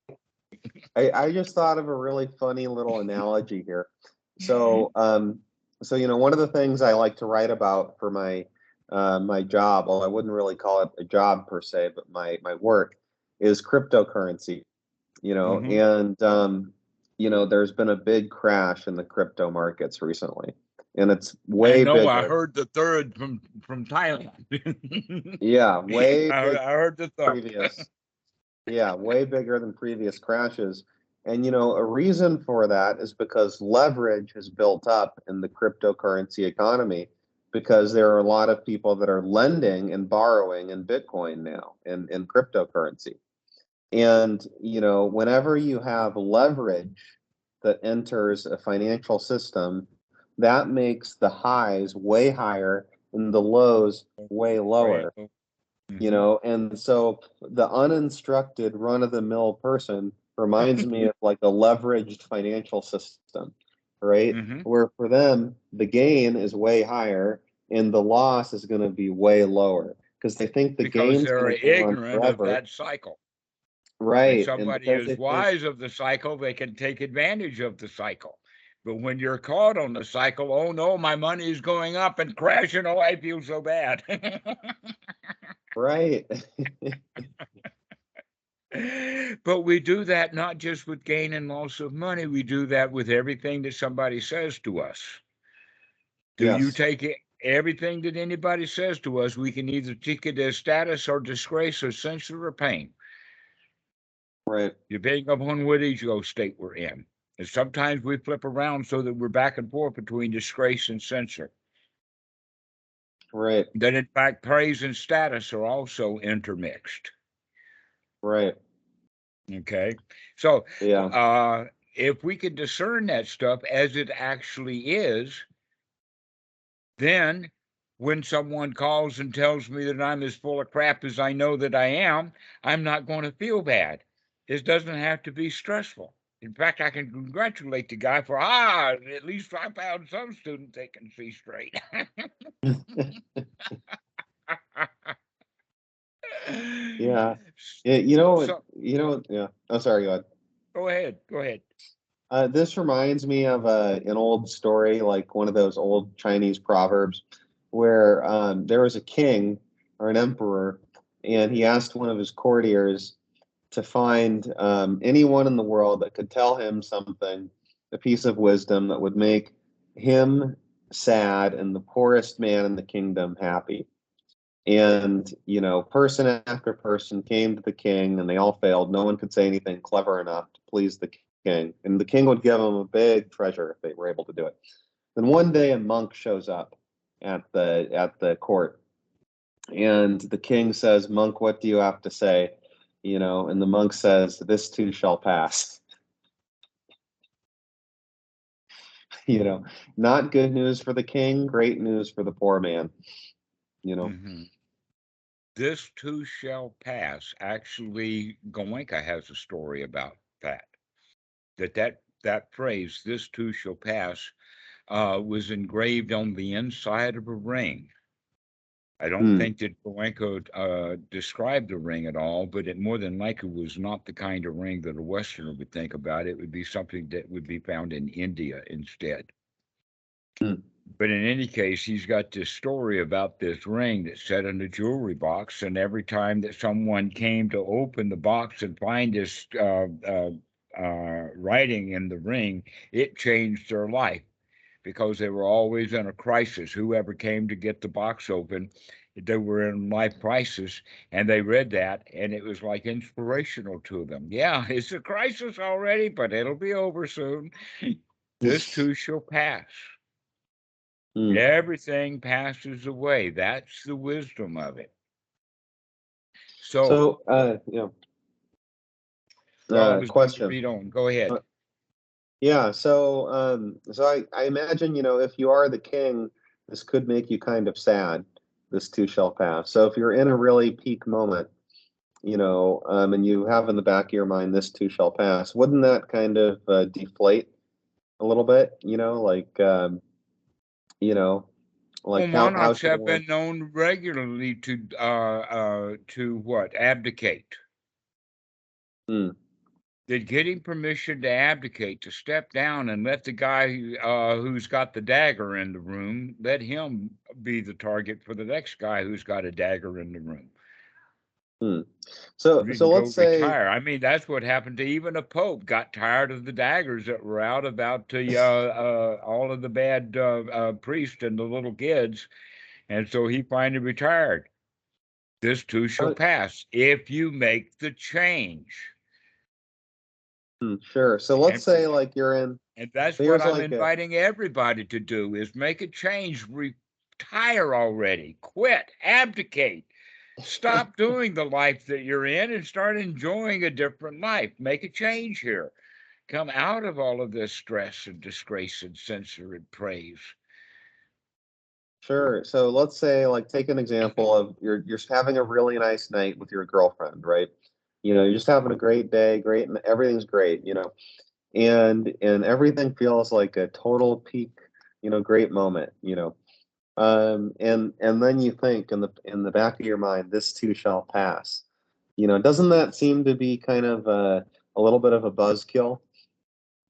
I just thought of a really funny little analogy here. So, one of the things I like to write about for my my job, well, I wouldn't really call it a job per se, but my work is cryptocurrency. And there's been a big crash in the crypto markets recently, and it's way bigger. I heard the third from Thailand. Yeah, way I heard the third. Previous. Yeah, way bigger than previous crashes. And a reason for that is because leverage has built up in the cryptocurrency economy, because there are a lot of people that are lending and borrowing in Bitcoin now, in cryptocurrency. And whenever you have leverage that enters a financial system, that makes the highs way higher and the lows way lower. And so the uninstructed run-of-the-mill person reminds me of like a leveraged financial system, right? Where for them, the gain is way higher and the loss is going to be way lower, because they think the gain's they're ignorant of that cycle. Right. If somebody is wise of the cycle, they can take advantage of the cycle. But when you're caught on the cycle, oh no, my money is going up and crashing. Oh, I feel so bad. Right. But we do that not just with gain and loss of money. We do that with everything that somebody says to us. Do you take it? Everything that anybody says to us, we can either take it as status or disgrace or censure or pain. Right. Depending upon what ego state we're in. And sometimes we flip around so that we're back and forth between disgrace and censure. Right. That in fact praise and status are also intermixed. Right. Okay. So Yeah. if we can discern that stuff as it actually is, then when someone calls and tells me that I'm as full of crap as I know that I am, I'm not going to feel bad. It doesn't have to be stressful. In fact, I can congratulate the guy for, at least I found some student that can see straight. Yeah. You know what? So, Yeah. Oh, sorry. Go ahead. go ahead. Go ahead. This reminds me of an old story, like one of those old Chinese proverbs, where there was a king or an emperor, and he asked one of his courtiers to find anyone in the world that could tell him something, a piece of wisdom that would make him sad and the poorest man in the kingdom happy. And, person after person came to the king and they all failed. No one could say anything clever enough to please the king. And the king would give them a big treasure if they were able to do it. Then one day a monk shows up at the court. And the king says, "Monk, what do you have to say?" And the monk says, "This too shall pass." Not good news for the king, great news for the poor man. Mm-hmm. This too shall pass. Actually, Goenka has a story about that. That phrase, "this too shall pass," was engraved on the inside of a ring. I don't Hmm. think that Goenka described the ring at all, but it more than likely was not the kind of ring that a Westerner would think about. It would be something that would be found in India instead. Hmm. But in any case, he's got this story about this ring that sat in a jewelry box, and every time that someone came to open the box and find this writing in the ring, it changed their life because they were always in a crisis. Whoever came to get the box open, they were in life crisis, and they read that, and it was like inspirational to them. Yeah, it's a crisis already, but it'll be over soon. This too shall pass. Hmm. Everything passes away. That's the wisdom of it. So, So, well, I was going to question. read on. Go ahead. Yeah, so I imagine, if you are the king, this could make you kind of sad. This too shall pass. So if you're in a really peak moment, and you have in the back of your mind, this too shall pass, wouldn't that kind of deflate a little bit? You know, Well, like how monarchs should have one? been known regularly to what? Abdicate. Hmm. That getting permission to abdicate, to step down and let the guy who's got the dagger in the room, let him be the target for the next guy who's got a dagger in the room. Hmm. So You so can go let's say, retire. I mean, that's what happened to even a pope. Got tired of the daggers that were out about all of the bad priests and the little kids, and so he finally retired. This too shall uh, pass if you make the change. sure. So let's And say like you're in. and that's what Here's I'm like a inviting everybody to do: is make a change, retire already, quit, abdicate. Stop doing the life that you're in and start enjoying a different life. Make a change here. Come out of all of this stress and disgrace and censure and praise. Sure. So let's say, like, take an example of you're having a really nice night with your girlfriend, right? You're just having a great day, great, and everything's great, and everything feels like a total peak, great moment, and then you think in the back of your mind, this too shall pass. Doesn't that seem to be kind of a little bit of a buzzkill,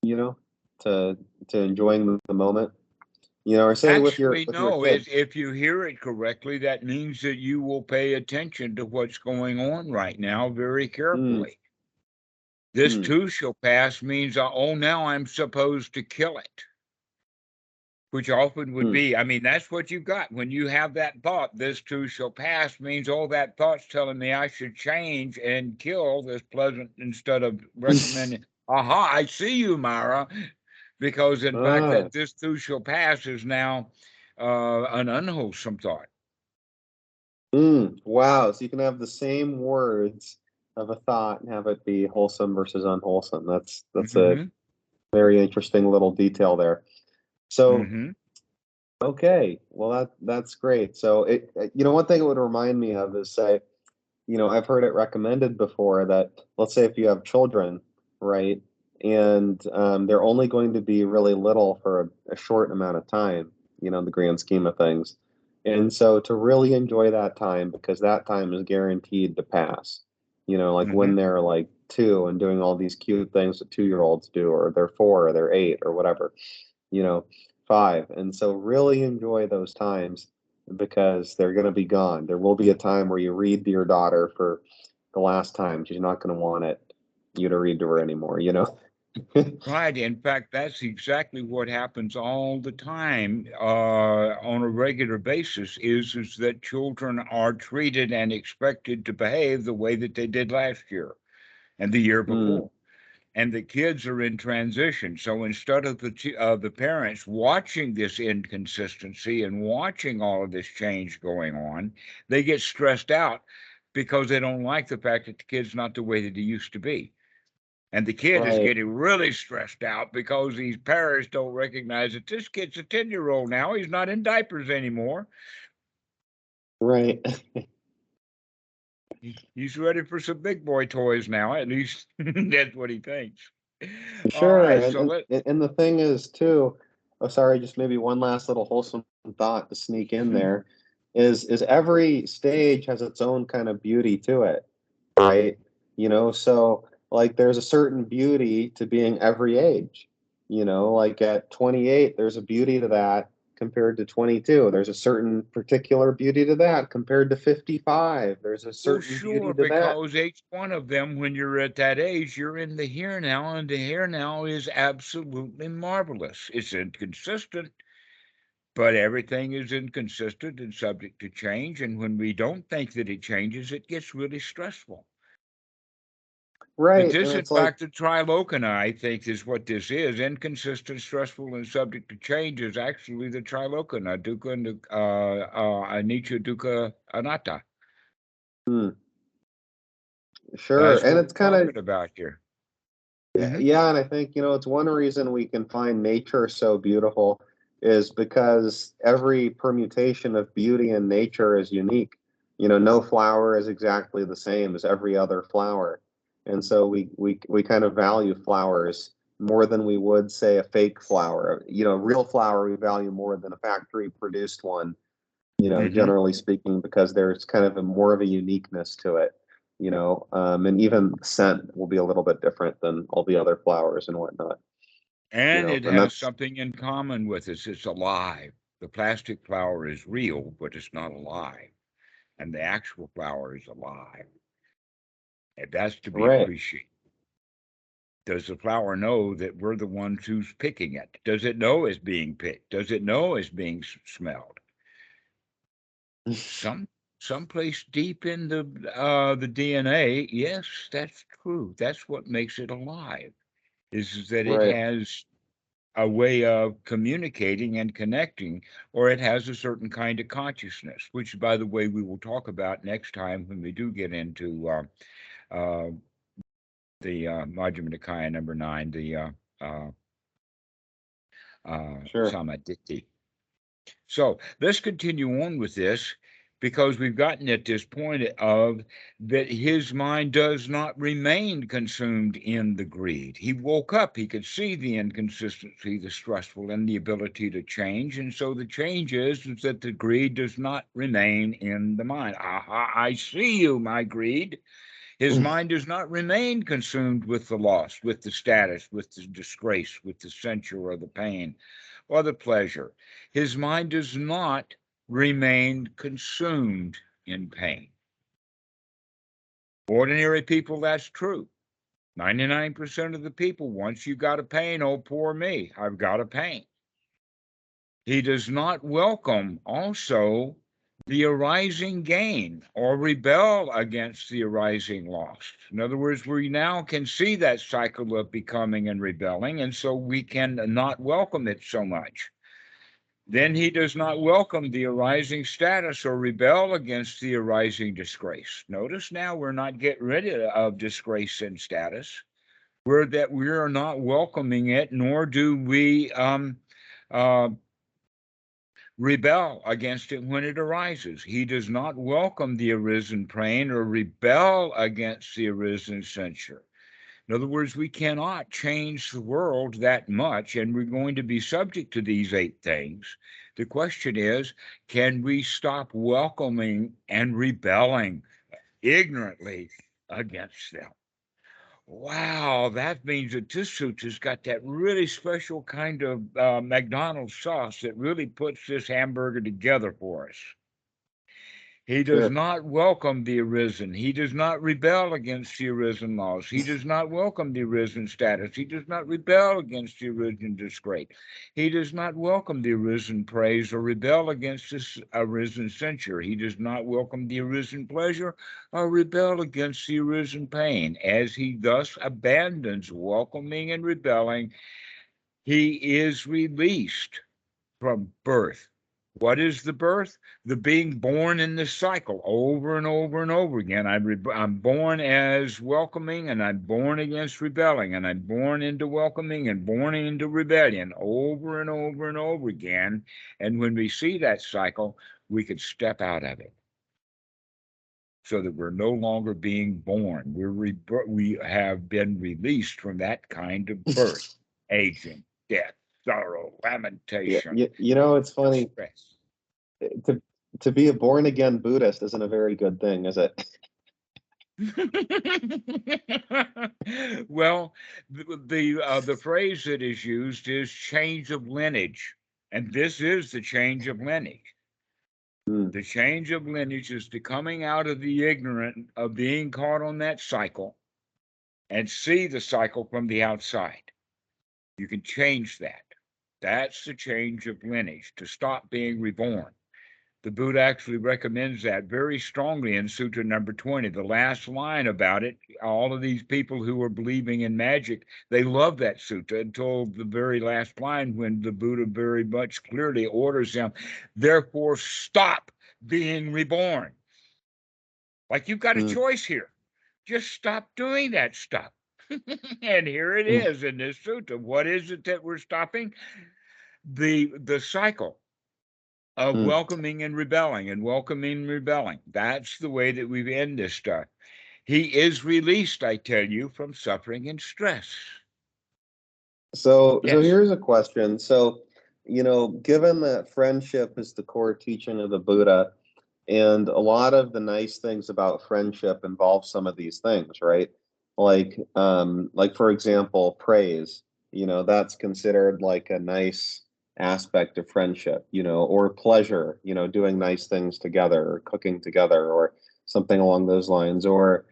you know, to enjoying the moment? Or say with your Actually, no, kids. if you hear it correctly, that means that you will pay attention to what's going on right now very Hmm. carefully. This Hmm. too shall pass means, oh, now I'm supposed to kill it, which often would Hmm. be, I mean, that's what you've got. When you have that thought, this too shall pass, means, oh, that thought's telling me I should change and kill this pleasant instead of recommending, aha, I see you, Myra. Because in fact, Ah, that this too shall pass is now an unwholesome thought. Wow. So you can have the same words of a thought and have it be wholesome versus unwholesome. That's a Mm-hmm. very interesting little detail there. So, Mm-hmm. okay, well that's great. So one thing it would remind me of is, say, I've heard it recommended before that, let's say if you have children, right, and they're only going to be really little for a short amount of time, in the grand scheme of things. And so to really enjoy that time, because that time is guaranteed to pass, like Mm-hmm. when they're like 2 and doing all these cute things that 2-year-olds do, or they're 4 or they're 8 or whatever, you know, 5. And so really enjoy those times because they're going to be gone. There will be a time where you read to your daughter for the last time. She's not going to want you to read to her anymore. Right. In fact, that's exactly what happens all the time on a regular basis is that children are treated and expected to behave the way that they did last year and the year Mm, before. And the kids are in transition. So instead of the parents watching this inconsistency and watching all of this change going on, they get stressed out because they don't like the fact that the kid's not the way that he used to be. And the kid is right, getting really stressed out because these parents don't recognize that this kid's a 10-year-old now. He's not in diapers anymore. right. He's ready for some big boy toys now. At least that's what he thinks. All Sure. right. And, So and let. and the thing is too, oh sorry, just maybe one last little wholesome thought to sneak in Mhm. there is every stage has its own kind of beauty to it, right? So like there's a certain beauty to being every age. Like at 28, there's a beauty to that compared to 22. There's a certain particular beauty to that compared to 55. There's a Well, certain beauty sure, to that. because each one of them, when you're at that age, you're in the here now, and the here now is absolutely marvelous. It's inconsistent, but everything is inconsistent and subject to change. And when we don't think that it changes, it gets really stressful. But Right. And this, in it's like, fact, the Trilokana, I think, is what this is. Inconsistent, stressful, and subject to change is actually the Trilokana, dukkha, anicca, dukkha, anatta. hmm, sure. That's And what it's we're kind of, talking about here. Hmm. yeah, and I think, it's one reason we can find nature so beautiful is because every permutation of beauty in nature is unique. No flower is exactly the same as every other flower. And so we kind of value flowers more than we would, say, a fake flower. Real flower we value more than a factory produced one, Hmm. generally speaking, because there's kind of more of a uniqueness to it, and even scent will be a little bit different than all the other flowers and whatnot, And it and has that's something in common with us. It's alive. The plastic flower is real, but it's not alive. And the actual flower is alive. And that's to be right. appreciated. Does the flower know that we're the ones who's picking it? Does it know it's being picked? Does it know it's being smelled? Some someplace deep in the DNA, yes, that's true. That's what makes it alive. Is that it Right. has a way of communicating and connecting, or it has a certain kind of consciousness, which, by the way, we will talk about next time when we do get into uh, the Majjhima Nikāya number 9, the uh, Sure. Samadhi. So let's continue on with this because we've gotten at this point of that his mind does not remain consumed in the greed. He woke up, he could see the inconsistency, the stressful, and the ability to change. And so the change is that the greed does not remain in the mind. Aha, I see you, my greed. His mind does not remain consumed with the loss, with the status, with the disgrace, with the censure or the pain or the pleasure. His mind does not remain consumed in pain. Ordinary people, that's true. 99% of the people, once you got a pain, oh, poor me, I've got a pain. He does not welcome also the arising gain or rebel against the arising loss. In other words, we now can see that cycle of becoming and rebelling, and so we can not welcome it so much. then he does not welcome the arising status or rebel against the arising disgrace. Notice now we're not getting rid of disgrace and status. We are not welcoming it, nor do we rebel against it when it arises. He does not welcome the arisen pain or rebel against the arisen censure. In other words, we cannot change the world that much, and we're going to be subject to these 8 things. The question is, can we stop welcoming and rebelling ignorantly against them? Wow, that means that this sutra's got that really special kind of McDonald's sauce that really puts this hamburger together for us. He does Sure. not welcome the arisen. He does not rebel against the arisen laws. He does not welcome the arisen status. He does not rebel against the arisen disgrace. He does not welcome the arisen praise or rebel against this arisen censure. He does not welcome the arisen pleasure or rebel against the arisen pain. As he thus abandons welcoming and rebelling, he is released from birth. What is the birth? The being born in this cycle over and over and over again. I'm born as welcoming, and I'm born against rebelling, and I'm born into welcoming and born into rebellion over and over and over again. And when we see that cycle, we could step out of it so that we're no longer being born. We have been released from that kind of birth, aging, death, sorrow, Yeah, lamentation, it's funny. stress. To be a born again Buddhist isn't a very good thing, is it? Well, the phrase that is used is change of lineage, and this is the change of lineage. Mm. The change of lineage is the coming out of the ignorant of being caught on that cycle and see the cycle from the outside. You can change that. That's the change of lineage, to stop being reborn. The Buddha actually recommends that very strongly in Sutra number 20. The last line about it, all of these people who are believing in magic, they love that sutta until the very last line, when the Buddha very much clearly orders them, therefore stop being reborn. Like, you've got a Mm. choice here. Just stop doing that stuff. And here it Mm. is in this sutta. What is it that we're stopping? The cycle of Mm. welcoming and rebelling and welcoming and rebelling. That's the way that we end this stuff. He is released, I tell you, from suffering and stress. So Yes. here's a question. So, given that friendship is the core teaching of the Buddha, and a lot of the nice things about friendship involve some of these things, right? Like for example, praise. That's considered like a nice aspect of friendship. Or pleasure. Doing nice things together, or cooking together, or something along those lines, or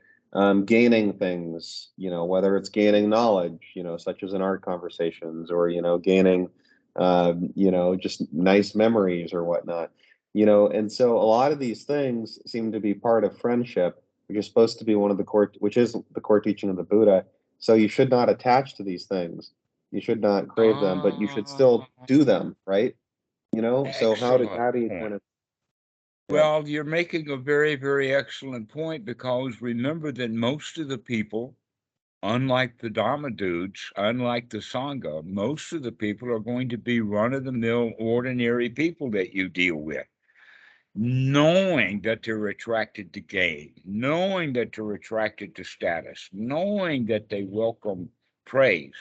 gaining things. Whether it's gaining knowledge, such as in our conversations, or gaining, just nice memories or whatnot. And so a lot of these things seem to be part of friendship, which is supposed to be which is the core teaching of the Buddha. So you should not attach to these things. You should not crave them, but you should still do them, right? So Excellent how do you kind point. of, yeah. Well, you're making a very, very excellent point, because remember that most of the people, unlike the Dhamma dudes, unlike the Sangha, most of the people are going to be run-of-the-mill, ordinary people that you deal with, knowing that they're attracted to gain, knowing that they're attracted to status, knowing that they welcome praise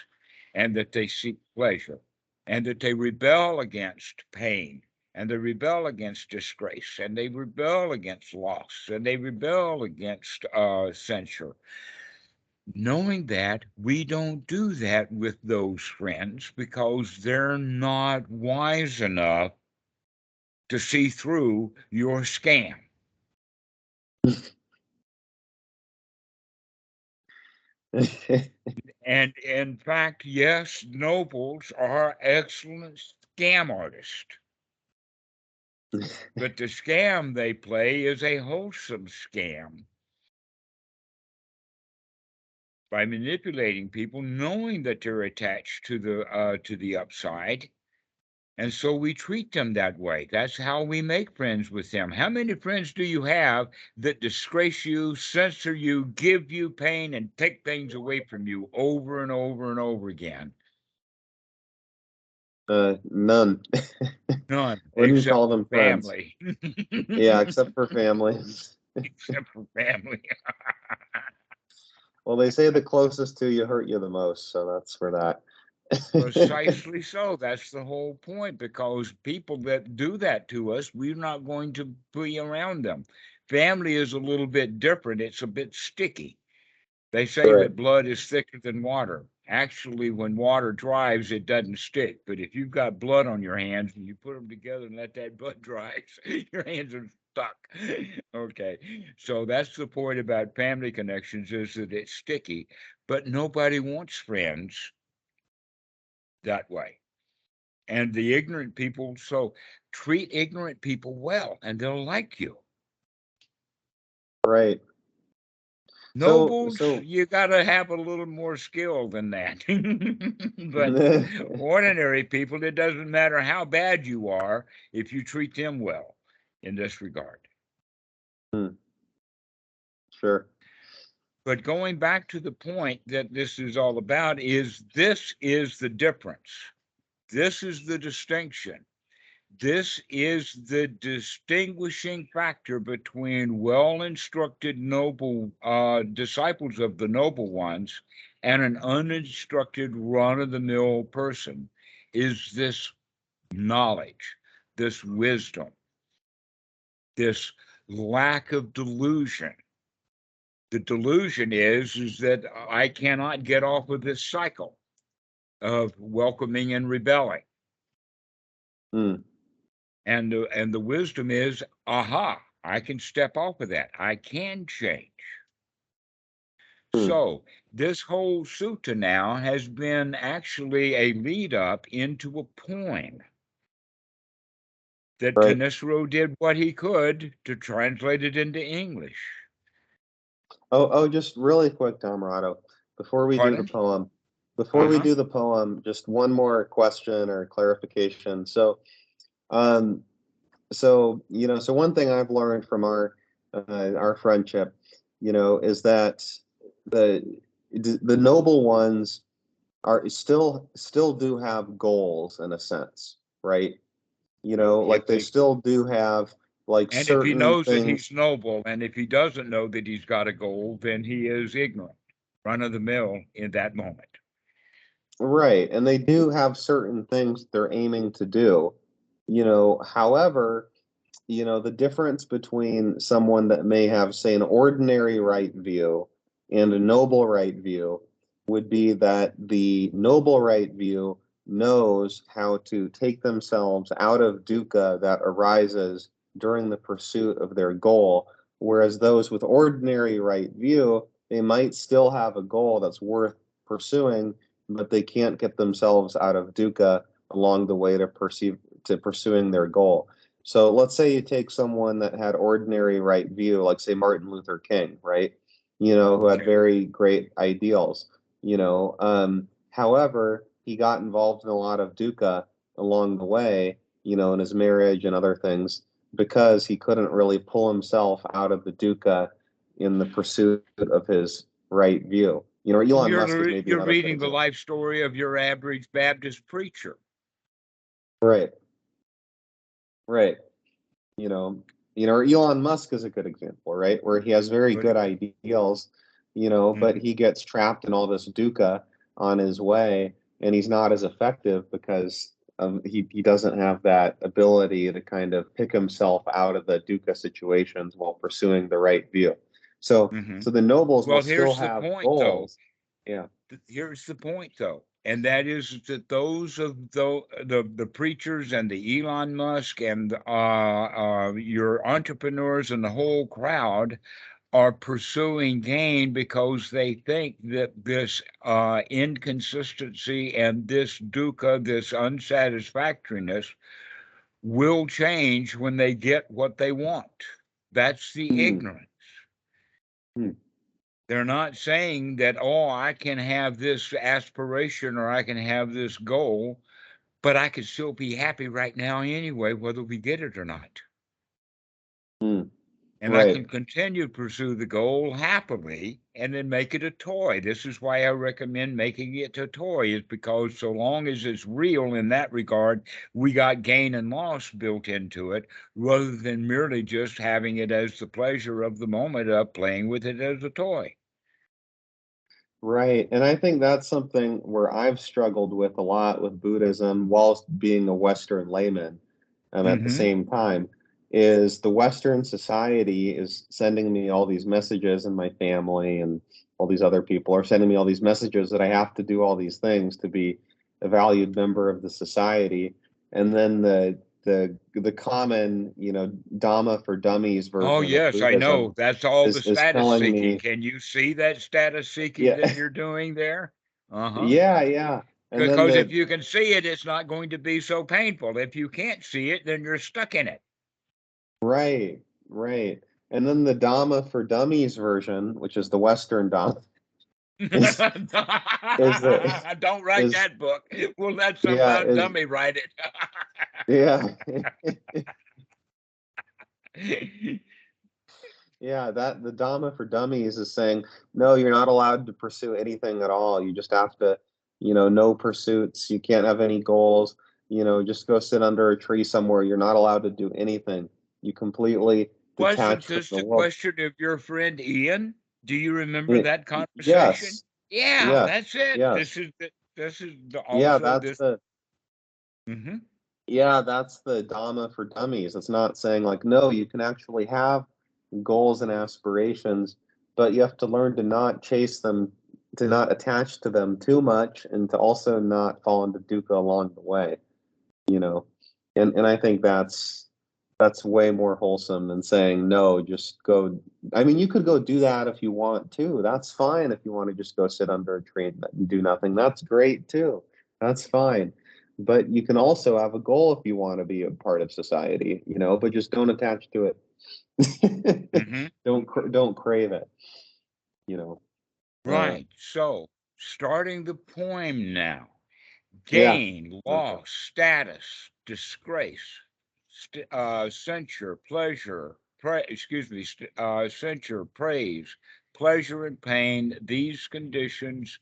and that they seek pleasure, and that they rebel against pain, and they rebel against disgrace, and they rebel against loss, and they rebel against censure. Knowing that, we don't do that with those friends because they're not wise enough to see through your scam. And in fact, yes, nobles are excellent scam artists, but the scam they play is a wholesome scam by manipulating people, knowing that they're attached to the upside, And so we treat them that way. That's how we make friends with them. How many friends do you have that disgrace you, censor you, give you pain, and take things away from you over and over and over again? None. None, Wouldn't except call for them friends. family. Yeah, except for family. Except for family. Well, they say the closest to you hurt you the most, so that's for that. Precisely so. That's the whole point, because people that do that to us, we're not going to be around them. Family is a little bit different. It's a bit sticky. They say Right. that blood is thicker than water. Actually, when water dries, it doesn't stick. But if you've got blood on your hands and you put them together and let that blood dry, your hands are stuck. Okay. So that's the point about family connections, is that it's sticky, but nobody wants friends that way. And the ignorant people, so treat ignorant people well and they'll like you. Right. Nobles, So you got to have a little more skill than that. But ordinary people, it doesn't matter how bad you are if you treat them well in this regard. Sure. But going back to the point that this is all about, is this is the difference. This is the distinction. This is the distinguishing factor between well-instructed noble disciples of the noble ones and an uninstructed run-of-the-mill person, is this knowledge, this wisdom, this lack of delusion. The delusion is that I cannot get off of this cycle of welcoming and rebelling. Mm. And the wisdom is, aha, I can step off of that. I can change. Mm. So this whole sutta now has been actually a lead up into a poem that Right. Tanisro did what he could to translate it into English. Oh, just really quick, Dhammarato, before we do the Pardon? poem. Before we Uh-huh. do the poem, just one more question or clarification. Um, so one thing I've learned from our friendship, is that the noble ones are still do have goals in a sense, right? If Like they they, still do have like and if he certain knows that things. he's noble, and if he doesn't know that he's got a goal, then he is ignorant, run of the mill in that moment. Right, and they do have certain things they're aiming to do. However, the difference between someone that may have, say, an ordinary right view and a noble right view would be that the noble right view knows how to take themselves out of dukkha that arises during the pursuit of their goal, whereas those with ordinary right view, they might still have a goal that's worth pursuing, but they can't get themselves out of dukkha along the way to pursuing their goal. So let's say you take someone that had ordinary right view, like say Martin Luther King, right? Who had Okay. very great ideals. However, he got involved in a lot of dukkha along the way, in his marriage and other things, because he couldn't really pull himself out of the dukkha in the pursuit of his right view. Or Elon Musk is maybe You're another good reading the example. life story of your average Baptist preacher. Right. Right. you know, or Elon Musk is a good example, right? Where he has very But good ideals, but mhm. he gets trapped in all this dukkha on his way, and he's not as effective because he doesn't have that ability to kind of pick himself out of the dukkha situations while pursuing the right view. So, Mhm. so the nobles will Well, still here's the have point, though. goals. Yeah. Here's the point, though, and that is that those of the preachers and the Elon Musk and your entrepreneurs and the whole crowd are pursuing gain because they think that this inconsistency and this dukkha, this unsatisfactoriness, will change when they get what they want. That's the Hmm. ignorance. Hmm. They're not saying that, oh, I can have this aspiration or I can have this goal, but I could still be happy right now anyway, whether we get it or not. Mm, And I right. can continue to pursue the goal happily and then make it a toy. This is why I recommend making it a toy, is because so long as it's real in that regard, we got gain and loss built into it, rather than merely just having it as the pleasure of the moment of playing with it as a toy. Right. And I think that's something where I've struggled with a lot with Buddhism whilst being a Western layman. At the Mm-hmm. same time, is the Western society is sending me all these messages, and my family and all these other people are sending me all these messages that I have to do all these things to be a valued member of the society. And then the common, Dhamma for dummies Oh, version of yes, I Buddhism know. That's all the is status telling seeking. me, Can you see that status seeking yeah, that you're doing there? Uh-huh. yeah, yeah. And then Because if you can see it, it's not going to be so painful. If you can't see it, then you're stuck in it. right, right. And then the Dhamma for dummies version, which is the Western Dhamma, is is the Don't write is that book. We'll let some yeah, loud is dummy write yeah. it. Yeah, that the Dhamma for dummies is saying, no, you're not allowed to pursue anything at all. You just have to, no pursuits. You can't have any goals. Just go sit under a tree somewhere. You're not allowed to do anything. You completely Wasn't detach from this the the world. question of your friend Ian? Do you remember Y- that conversation? Yes, Yeah, yes, that's it. yes. This is the Yeah, also that's this. the Mhm. yeah, that's the Dhamma for dummies. It's not saying like, no, you can actually have goals and aspirations, but you have to learn to not chase them, to not attach to them too much, and to also not fall into dukkha along the way, you know. And I think that's way more wholesome than saying no, just go. I mean, you could go do that if you want to. That's fine if you want to just go sit under a tree and do nothing. That's great too. That's fine. But you can also have a goal if you want to be a part of society, but just don't attach to it. Mhm. Don't crave it, you know. Uh, Right. So, starting the poem now. yeah. Gain, Okay. loss, status, disgrace, censure, pleasure, censure, praise, pleasure, and pain. These conditions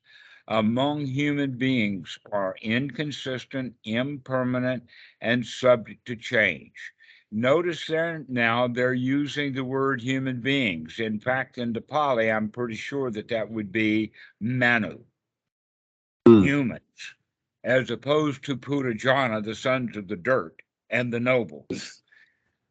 among human beings are inconsistent, impermanent, and subject to change. Notice there now they're using the word human beings. In fact, in the Pali, I'm pretty sure that that would be Manu, Mm. humans, as opposed to Purajana, the sons of the dirt, and the nobles.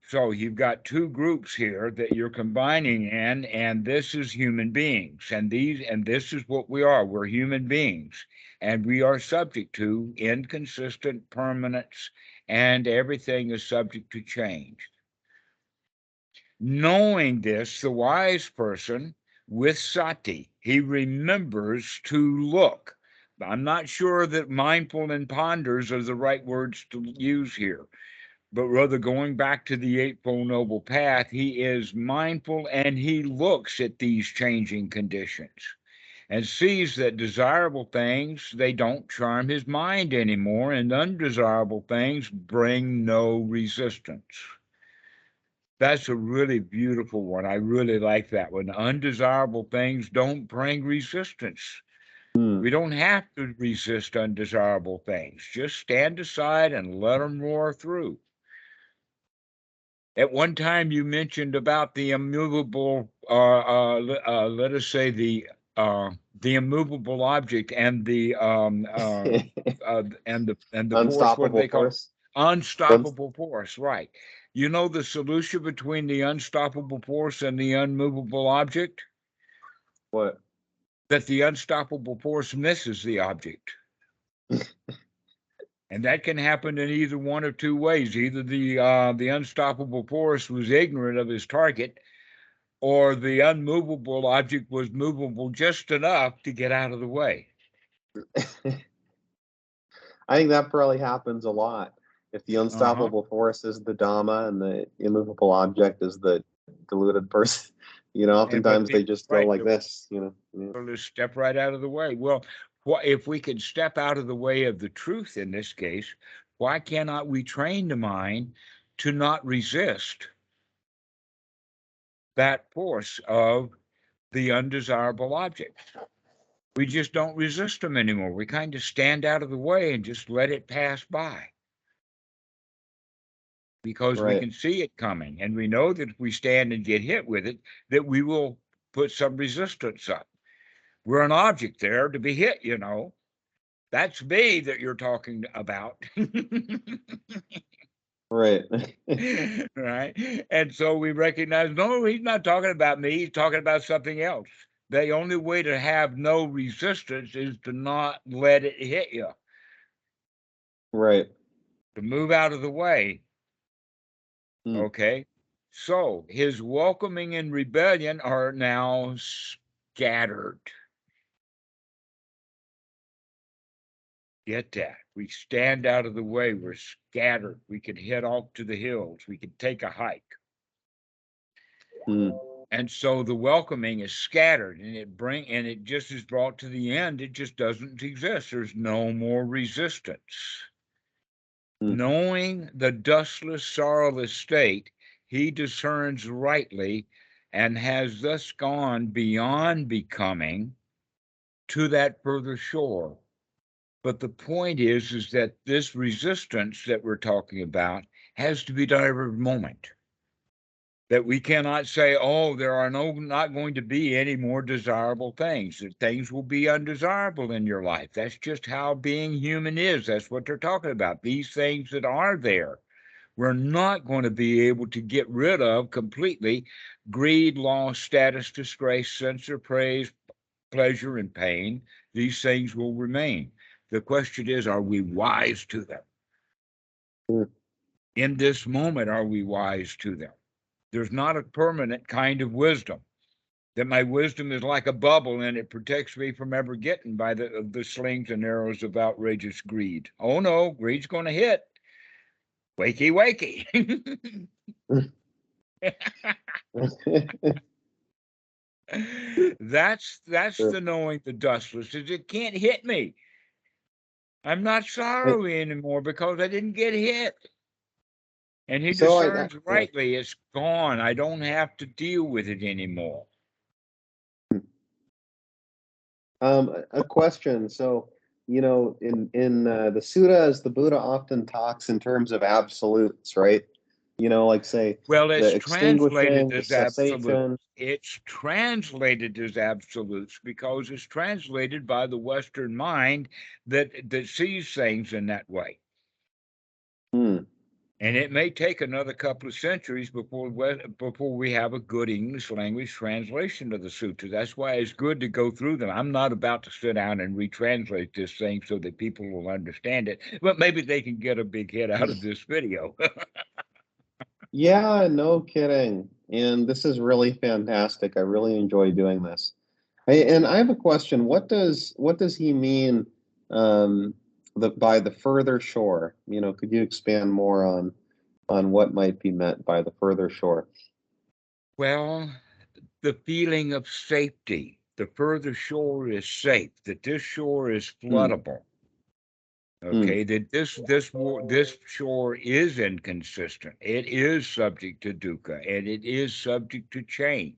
So you've got two groups here that you're combining in, and this is human beings, and this is what we are. We're human beings, and we are subject to inconsistent permanence, and everything is subject to change. Knowing this, the wise person with sati, he remembers to look. I'm not sure that mindful and ponders are the right words to use here, but rather going back to the Eightfold Noble Path, he is mindful and he looks at these changing conditions and sees that desirable things, they don't charm his mind anymore, and undesirable things bring no resistance. That's a really beautiful one. I really like that one. Undesirable things don't bring resistance. Mm. We don't have to resist undesirable things. Just stand aside and let them roar through. At one time, you mentioned about the immovable, let us say the immovable object and the force. What do Unstoppable they call it? force. Unst- Unstoppable force, right? You know the solution between the unstoppable force and the unmovable object? what? That the unstoppable force misses the object. And that can happen in either one of two ways. Either the unstoppable force was ignorant of his target, or the unmovable object was movable just enough to get out of the way. I think that probably happens a lot. If the Uh-huh. unstoppable force is the Dhamma and the immovable object is the deluded person, And but oftentimes the they just go right, like the this, Yeah. will just step right out of the way. Well, what if we could step out of the way of the truth in this case? Why cannot we train the mind to not resist that force of the undesirable objects? We just don't resist them anymore. We kind of stand out of the way and just let it pass by, because we Right. can see it coming, and we know that if we stand and get hit with it, that we will put some resistance up. We're an object there to be hit, you know. That's me that you're talking about. Right. Right? And so we recognize, no, he's not talking about me, he's talking about something else. The only way to have no resistance is to not let it hit you, Right. to move out of the way. Mm. Okay? So his welcoming and rebellion are now scattered. Get that? We stand out of the way, we're scattered. We can head off to the hills, we can take a hike. Mm. And so the welcoming is scattered, and it just is brought to the end. It just doesn't exist. There's no more resistance. Mm. Knowing the dustless, sorrowless state, he discerns rightly and has thus gone beyond becoming to that further shore. But the point is that this resistance that we're talking about has to be done every moment. That we cannot say, oh, there are not going to be any more desirable things, that things will be undesirable in your life. That's just how being human is. That's what they're talking about. These things that are there, we're not going to be able to get rid of completely. Greed, loss, status, disgrace, censure, praise, pleasure, and pain, these things will remain. The question is, are we wise to them? Mm. In this moment, are we wise to them? There's not a permanent kind of wisdom, that my wisdom is like a bubble and it protects me from ever getting by the slings and arrows of outrageous greed. Oh no, greed's going to hit. Wakey, wakey. That's Sure. the knowing the dustless, is it can't hit me. I'm not sorrowing anymore because I didn't get hit. And he So discerns rightly, it's gone. I don't have to deal with it anymore. a question. So, in the Suttas, the Buddha often talks in terms of absolutes, right? Like say Well, it's the translated extinguishing, the as absolute. cessation. It's translated as absolutes because it's translated by the Western mind that sees things in that way. Hmm. And it may take another couple of centuries before we have a good English language translation of the sutta. That's why it's good to go through them. I'm not about to sit down and retranslate this thing so that people will understand it, but maybe they can get a big hit out of this video. Yeah, no kidding. And this is really fantastic. I really enjoy doing this. And I have a question. What does he mean by the further shore? Could you expand more on what might be meant by the further shore? Well, the feeling of safety. The further shore is safe, that this shore is Hmm. floodable. Hmm. Okay, that this shore is inconsistent. It is subject to dukkha, and it is subject to change.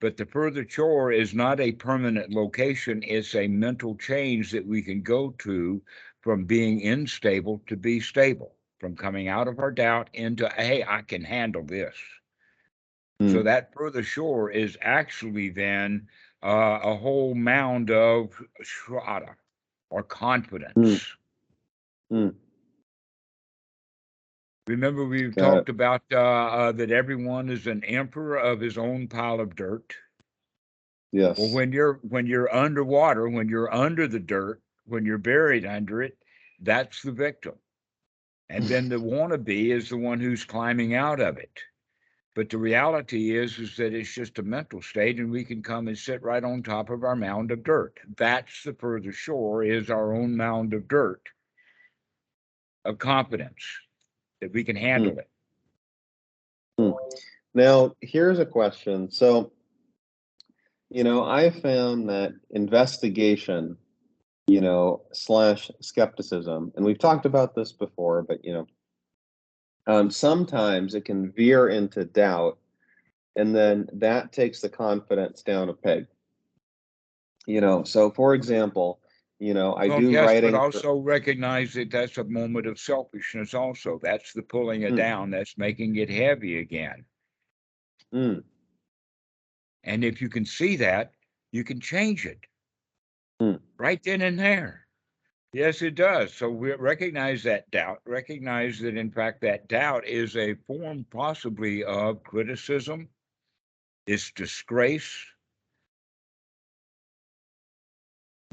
But the further shore is not a permanent location. It's a mental change that we can go to from being unstable to be stable, from coming out of our doubt into, hey, I can handle this. So Hmm. that further shore is actually then a whole mound of shraddha, or Hmm. confidence. Hmm. Remember, we've Got it. talked about that everyone is an emperor of his own pile of dirt. Well, Yes. when you're underwater, when you're under the dirt, when you're buried under it, that's the victim. And then the wannabe is the one who's climbing out of it. But the reality is that it's just a mental state, and we can come and sit right on top of our mound of dirt. That's the further shore, is our own mound of dirt, of confidence that we can Hmm. handle it. Hmm. Now, here's a question. So, I found that investigation slash skepticism. And we've talked about this before, but, sometimes it can veer into doubt, and then that takes the confidence down a peg. So for example, I Well, do yes, but writing for, also recognize that that's a moment of selfishness also. That's the pulling it mm, down. That's making it heavy again. mm, And if you can see that, you can change it mm, right then and there. Yes, it does. So we recognize that doubt, recognize that in fact that doubt is a form possibly of criticism, it's disgrace.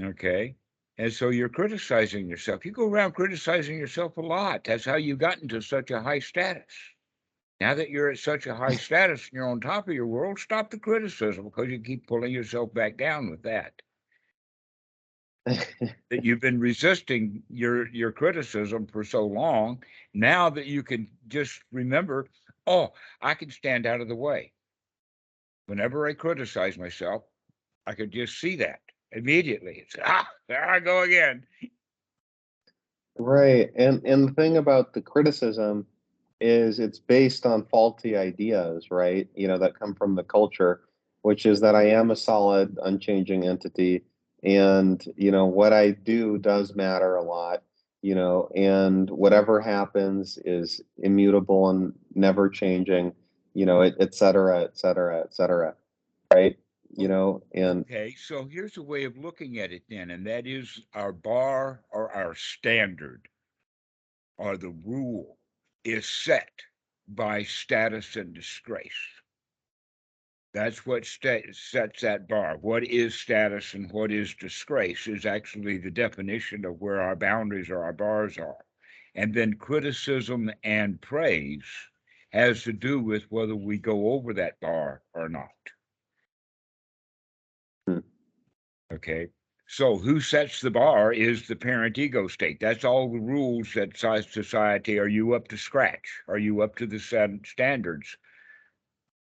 Okay. And so you're criticizing yourself. You go around criticizing yourself a lot. That's how you got into such a high status. Now that you're at such a high status and you're on top of your world, stop the criticism because you keep pulling yourself back down with that. That you've been resisting your criticism for so long. Now that you can just remember, oh, I can stand out of the way. Whenever I criticize myself, I could just see that immediately. It's there I go again. right. And the thing about the criticism is it's based on faulty ideas, right? That come from the culture, which is that I am a solid, unchanging entity, and what I do does matter a lot, and whatever happens is immutable and never changing, et cetera, et cetera, et cetera, right? And Okay, so here's a way of looking at it then, and that is our bar or our standard or the rule is set by status and disgrace. That's what sets that bar. What is status and what is disgrace is actually the definition of where our boundaries or our bars are. And then criticism and praise has to do with whether we go over that bar or not. hmm, Okay. So who sets the bar is the parent ego state. That's all the rules that society. Are you up to scratch? Are you up to the standards?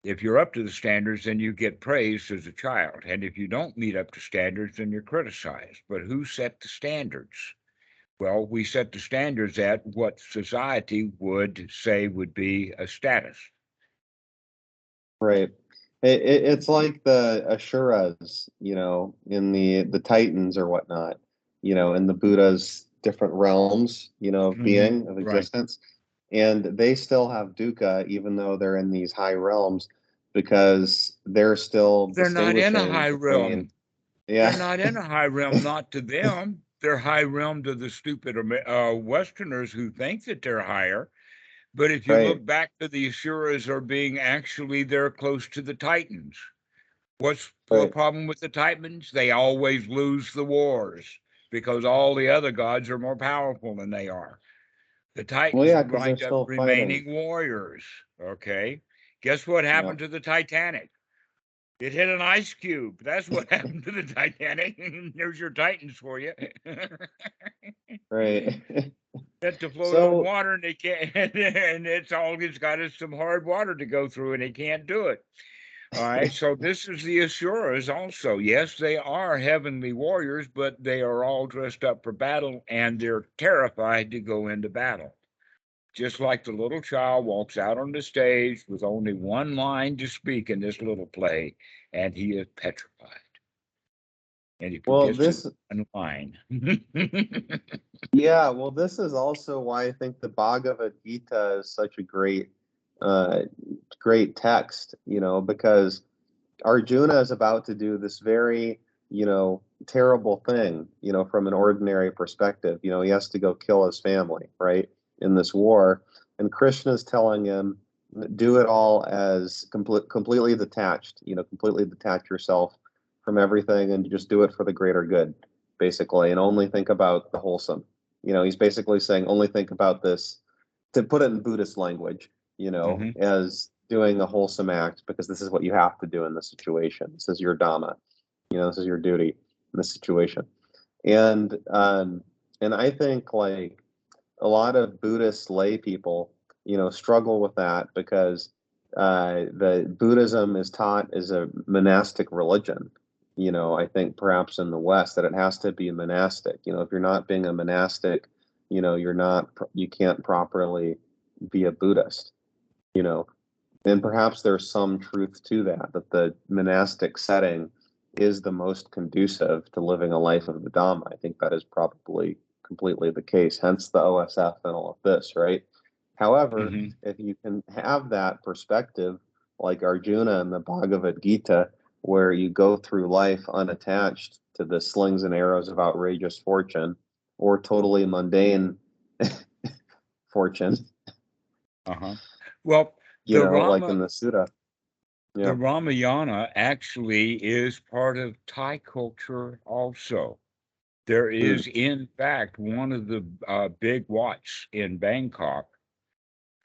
If you're up to the standards, then you get praised as a child. And if you don't meet up to standards, then you're criticized. But who set the standards? Well, we set the standards at what society would say would be a status. right. It's like the Asuras, in the Titans or whatnot, in the Buddha's different realms, of being, of Right. existence. And they still have dukkha, even though they're in these high realms, because they're still They're not in a distinguishing high between, realm. They're yeah, not in a high realm, not to them. They're high realm to the stupid Westerners who think that they're higher. But if you right, look back to the Asuras are being actually, they're close to the Titans. What's the right. problem with the Titans? They always lose the wars because all the other gods are more powerful than they are. The Well, Titans yeah, because they're wind up still fighting. remaining warriors. Okay. Guess what Yeah, happened to the Titanic? It hit an ice cube. That's what happened to the Titanic. There's your Titans for you. right. Had to float on So, water and they can't, and it's got is some hard water to go through and they can't do it. All right, so this is the Asuras also. Yes, they are heavenly warriors, but they are all dressed up for battle and they're terrified to go into battle. Just like the little child walks out on the stage with only one line to speak in this little play, and he is petrified. And he well, forgets his this, one line. yeah, well, this is also why I think the Bhagavad Gita is such a uh, great text, because Arjuna is about to do this very, terrible thing, from an ordinary perspective. He has to go kill his family, right, in this war. And Krishna is telling him, do it all as completely detached, completely detach yourself from everything and just do it for the greater good, basically, and only think about the wholesome. He's basically saying, only think about this, to put it in Buddhist language, Mhm. as doing a wholesome act, because this is what you have to do in this situation. This is your Dhamma. This is your duty in this situation. And I think, like, a lot of Buddhist lay people, struggle with that because the Buddhism is taught as a monastic religion, I think perhaps in the West that it has to be monastic. If you're not being a monastic, you can't properly be a Buddhist, you know. And perhaps there's some truth to that the monastic setting is the most conducive to living a life of the Dhamma. I think that is probably completely the case, hence the OSF and all of this, right? However, Mhm. if you can have that perspective, like Arjuna in the Bhagavad Gita, where you go through life unattached to the slings and arrows of outrageous fortune or totally mundane fortune, Uh-huh. Well, the like in Rama, the Sutta. the Yeah. Ramayana actually is part of Thai culture also. There Mm, is, in fact, one of the big Wats in Bangkok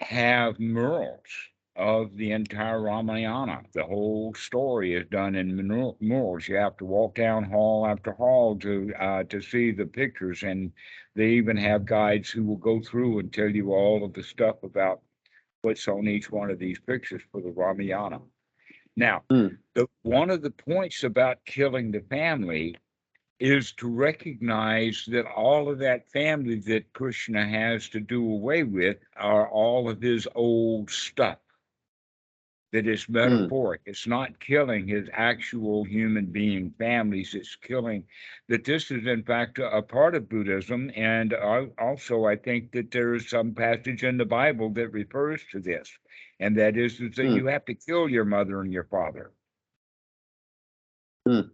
have murals of the entire Ramayana. The whole story is done in murals. You have to walk down hall after hall to see the pictures, and they even have guides who will go through and tell you all of the stuff about what's on each one of these pictures for the Ramayana. Now, mm, one of the points about killing the family is to recognize that all of that family that Krishna has to do away with are all of his old stuff that is mm, metaphoric. It's not killing his actual human being families. It's killing that this is, in fact, a part of Buddhism. And also, I think that there is some passage in the Bible that refers to this. And that is that mm, you have to kill your mother and your father. mm.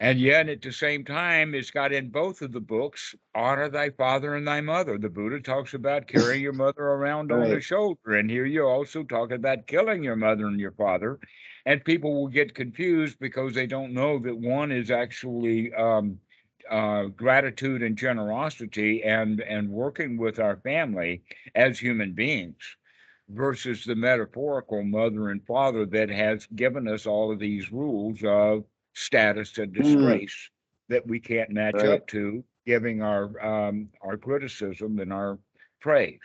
And yet, at the same time, it's got in both of the books, honor thy father and thy mother. The Buddha talks about carrying your mother around on Right. his shoulder. And here you also talk about killing your mother and your father. And people will get confused because they don't know that one is actually gratitude and generosity and working with our family as human beings versus the metaphorical mother and father that has given us all of these rules of status and Mm, disgrace that we can't match right. up to, giving our criticism and our praise.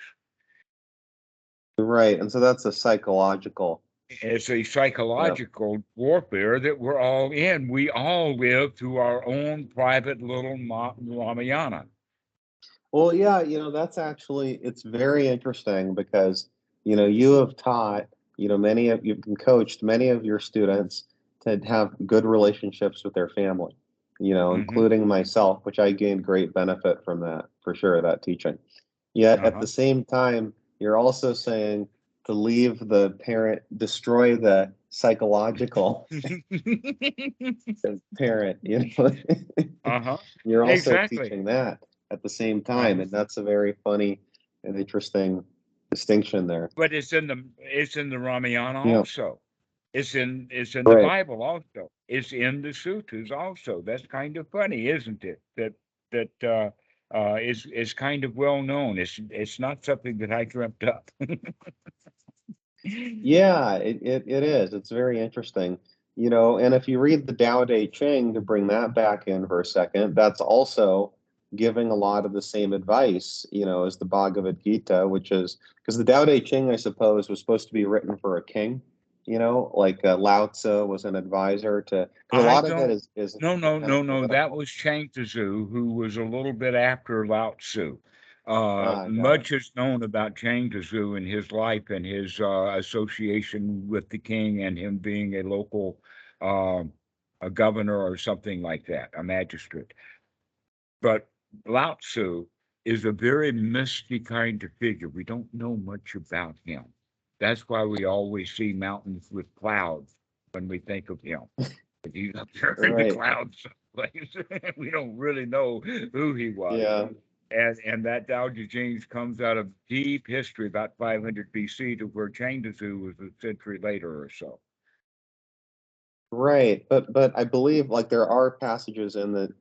Right. And so that's a psychological. It's a Yeah. psychological warfare that we're all in. We all live through our own private little Ramayana. Well, yeah, that's actually, it's very interesting because, you have taught, you've been coached many of your students to have good relationships with their family, Hmm. including myself, which I gained great benefit from that, for sure, that teaching. Yet at Uh-huh. the same time, you're also saying to leave the parent, destroy the psychological parent, Uh-huh. You're also Exactly. teaching that at the same time, Uh-huh. and that's a very funny and interesting distinction there. But it's in the Ramayana Yeah, also. It's in the right. Bible also. It's in the Suttas also. That's kind of funny, isn't it? That is kind of well known. It's not something that I dreamt up. Yeah, it is. It's very interesting. And if you read the Tao Te Ching, to bring that back in for a second, that's also giving a lot of the same advice, as the Bhagavad Gita, which is because the Tao Te Ching, I suppose, was supposed to be written for a king, like Lao Tzu was an advisor to, because a I lot of it don't. is No, no, kind of no, no. That political. was Chang Tzu, who was a little bit after Lao Tzu. Ah, got it. Much is known about Chang Tzu and his life and his association with the king and him being a local, uh, a governor or something like that, a magistrate. But Lao Tzu is a very misty kind of figure. We don't know much about him. That's why we always see mountains with clouds when we think of him. But he's up there in the Right. clouds someplace. We don't really know who he was. Yeah. And that Tao Te Ching comes out of deep history, about 500 BC, to where Chang Tzu was a century later or so. Right, but I believe like there are passages in the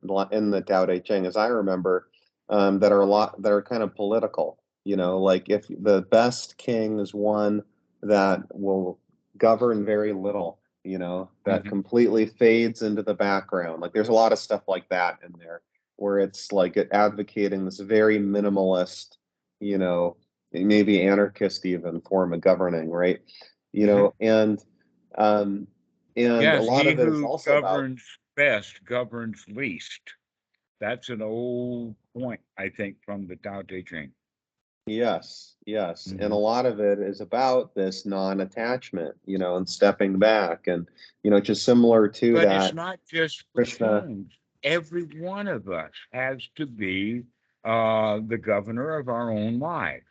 Tao Te Ching, as I remember, that are a lot that are kind of political. Like if the best king is one that will govern very little, that Hmm. completely fades into the background. Like there's a lot of stuff like that in there, where it's like advocating this very minimalist, you know, maybe anarchist even form of governing, right? Hmm. And um, and a Yes, lot he of it is who also about, governs best governs least. That's an old point, I think, from the Tao Te Ching. Yes, yes. And a Mhm. lot of it is about this non-attachment, and stepping back and, just similar to But it's that not just for Krishna, souls. Every one of us has to be the governor of our own lives.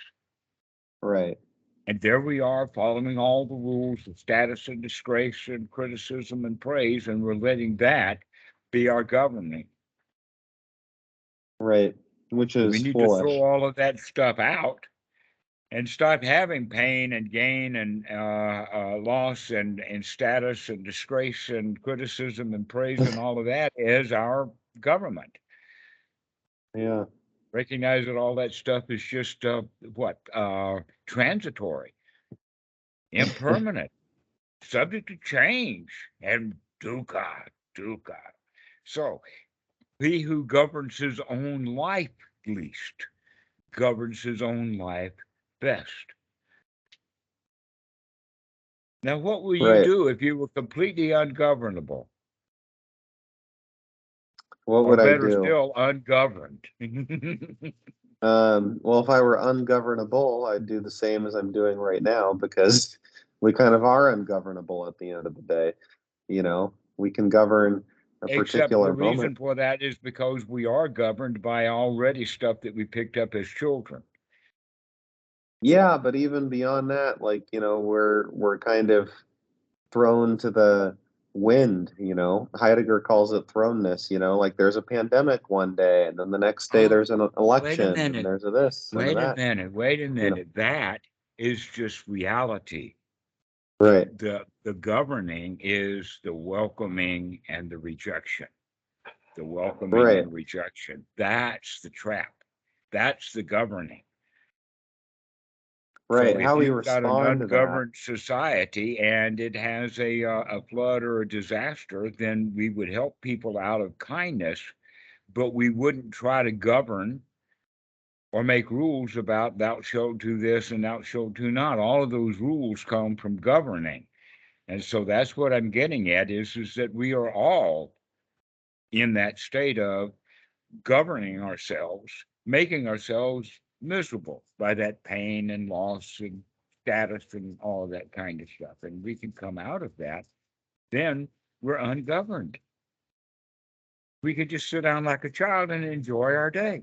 right. And there we are following all the rules of status and disgrace and criticism and praise, and we're letting that be our governing. Right. Which We is need to throw foolish. all of that stuff out and stop having pain and gain and loss and status and disgrace and criticism and praise and all of that as our government. Yeah. Recognize that all that stuff is just transitory, impermanent, subject to change, and dukkha. So he who governs his own life least governs his own life best. Now, what will you Right. do if you were completely ungovernable, What or would I better do? still, ungoverned? Well, if I were ungovernable, I'd do the same as I'm doing right now because we kind of are ungovernable at the end of the day. We can govern a Except the particular moment. reason for that is because we are governed by already stuff that we picked up as children. Yeah, but even beyond that, we're kind of thrown to the wind. Heidegger calls it thrownness. Like there's a pandemic one day, and then the next day Oh, there's an wait a election, and minute. there's a this and a that. Wait a You know, minute. That is just reality. right, The governing is the welcoming and the rejection. The welcoming right, and rejection. That's the trap. That's the governing. So right. if How we you've got an respond to that. ungoverned society and it has a flood or a disaster, then we would help people out of kindness, but we wouldn't try to govern or make rules about thou shalt do this and thou shalt do not. All of those rules come from governing. And so that's what I'm getting at is that we are all in that state of governing ourselves, making ourselves miserable by that pain and loss and status and all of that kind of stuff. And we can come out of that, then we're ungoverned. We could just sit down like a child and enjoy our day,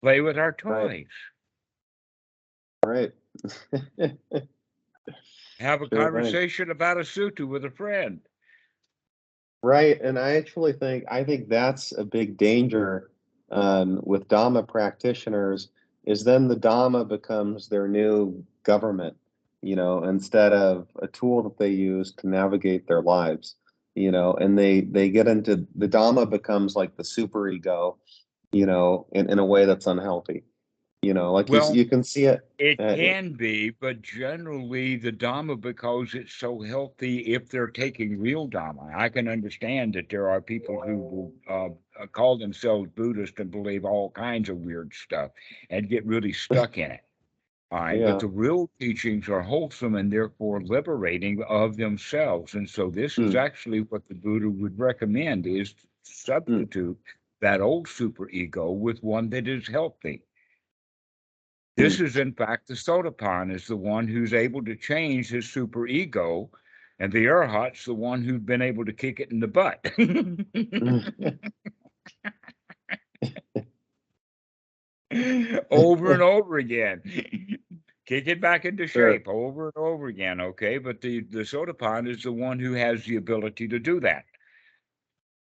play with our Right, toys, right. have a Sure thing. conversation about a sutta with a friend. Right, and I think that's a big danger with Dhamma practitioners is then the Dhamma becomes their new government, instead of a tool that they use to navigate their lives, and they get into the Dhamma becomes like the superego, in a way that's unhealthy, like Well, you can see it. it uh, can be, but generally the Dhamma, because it's so healthy, if they're taking real Dhamma, I can understand that there are people who will call themselves Buddhist and believe all kinds of weird stuff and get really stuck in it. All right. But yeah. the real teachings are wholesome and therefore liberating of themselves. And so this is Mm, actually what the Buddha would recommend is to mm, substitute that old superego with one that is healthy. This mm. is, in fact, the Sotapan is the one who's able to change his superego, and the Arhat's the one who's been able to kick it in the butt over and over again. Kick it back into Sure, shape over and over again, okay? But the Sotapan is the one who has the ability to do that.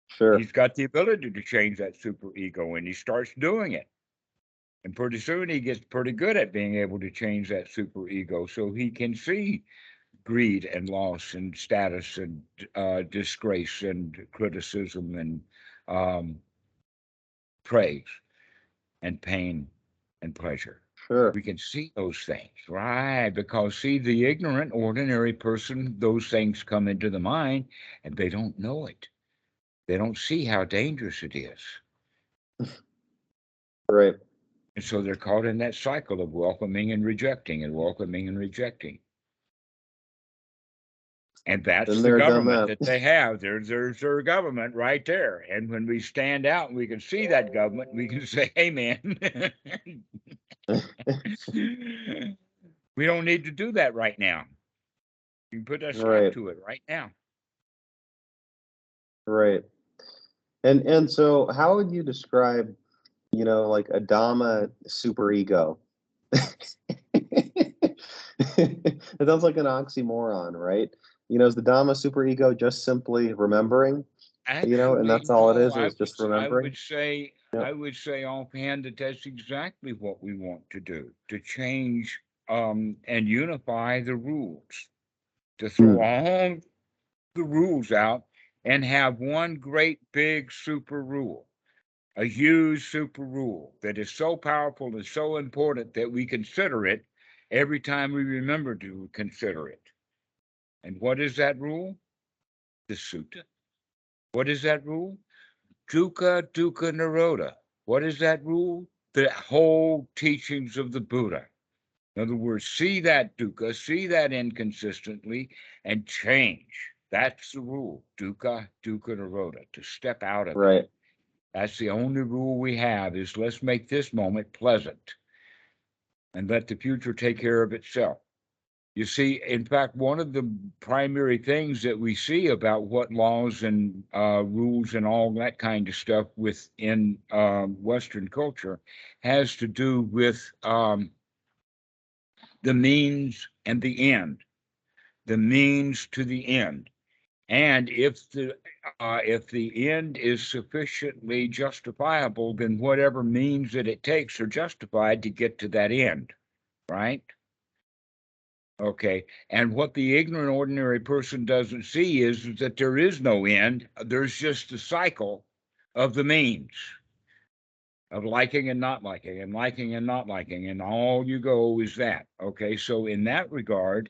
sure. He's got the ability to change that superego, and he starts doing it. And pretty soon he gets pretty good at being able to change that superego so he can see greed and loss and status and disgrace and criticism and praise and pain and pleasure. Sure. We can see those things, right? Because, see, the ignorant, ordinary person, those things come into the mind and they don't know it. They don't see how dangerous it is. Right. And so they're caught in that cycle of welcoming and rejecting and welcoming and rejecting. And that's Been the there, done government that. that they have. There's their government right there. And when we stand out and we can see that government, we can say, hey, man, we don't need to do that right now. You can put a stop Right, to it right now. right. And so how would you describe, like a Dhamma superego? It sounds like an oxymoron, right? Is the Dhamma superego just simply remembering, and Actually, that's all it no, is just remembering? I would say offhand that that's exactly what we want to do, to change and unify the rules, to throw Hmm. all the rules out and have one great big super rule, a huge super rule that is so powerful and so important that we consider it every time we remember to consider it. And what is that rule? The Sutta. What is that rule? Dukkha-nirodha. What is that rule? The whole teachings of the Buddha. In other words, see that dukkha, see that inconsistently, and change. That's the rule. Dukkha-nirodha, to step out of it. Right. That's the only rule we have, is let's make this moment pleasant and let the future take care of itself. You see, in fact, one of the primary things that we see about what laws and rules and all that kind of stuff within Western culture has to do with the means and the end, the means to the end. And if the end is sufficiently justifiable, then whatever means that it takes are justified to get to that end, right? Okay. And what the ignorant ordinary person doesn't see is that there is no end. There's just the cycle of the means of liking and not liking and liking and not liking. And all you go is that. Okay. So in that regard,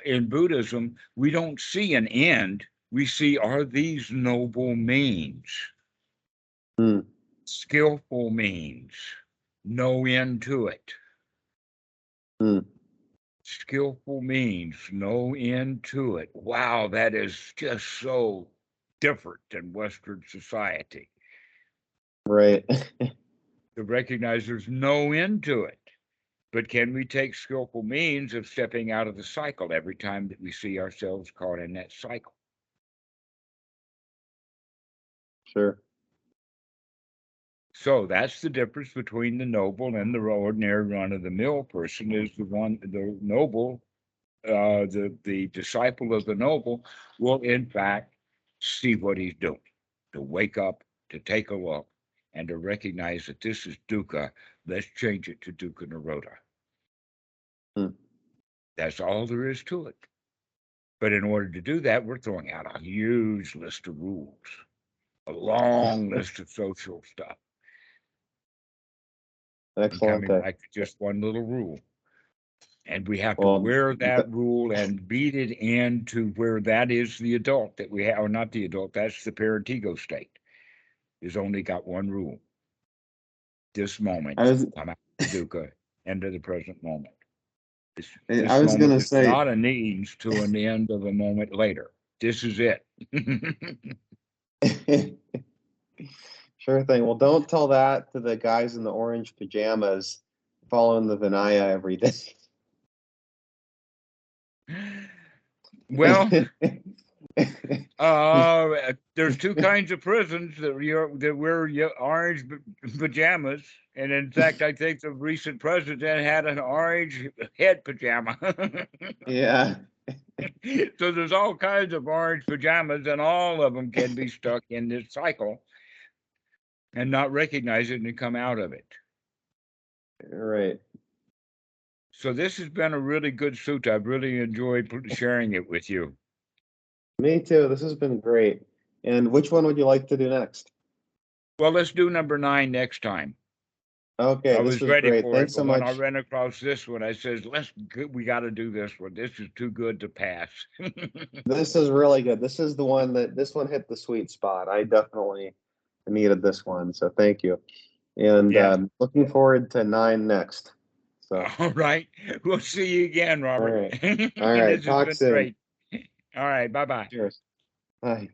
in Buddhism, we don't see an end. We see, are these noble means, Hmm. skillful means, no end to it. Hmm. Skillful means, no end to it. Wow, that is just so different than Western society. Right. To recognize there's no end to it. But can we take skillful means of stepping out of the cycle every time that we see ourselves caught in that cycle? Sure. So that's the difference between the noble and the ordinary run-of-the-mill person. Is the noble, the disciple of the noble will in fact see what he's doing, to wake up, to take a look, and to recognize that this is dukkha. Let's change it to dukkha-nirodha. Hmm. That's all there is to it. But in order to do that, we're throwing out a huge list of rules, a long list of social stuff, and Excellent. coming back to just one little rule. And we have to Well, wear that rule and beat it into where that is the adult that we have, or not the adult, that's the parent ego state. Is only got one rule. This moment, I was come out of dukkha, into the present moment. This, I this was moment gonna is say, not a means to an end of a moment later. This is it. sure thing. Well, don't tell that to the guys in the orange pajamas following the Vinaya every day. Well, there's two kinds of prisons that wear orange pajamas, and in fact, I think the recent president had an orange head pajama. Yeah. So there's all kinds of orange pajamas, and all of them can be stuck in this cycle and not recognize it and come out of it. Right. So this has been a really good sutta. I've really enjoyed sharing it with you. Me too. This has been great. And which one would you like to do next? Well, let's do number 9 next time. Okay, I this was was ready great. for Thanks it, so but when I much. ran across this one, I says, we got to do this one. This is too good to pass." This is really good. This is the one this one hit the sweet spot. I definitely needed this one. So thank you. And Yeah. looking forward to 9 next. So, All right. We'll see you again, all Robert. right. All right. This has Talk been soon. great. All right. Bye-bye. Cheers. Bye.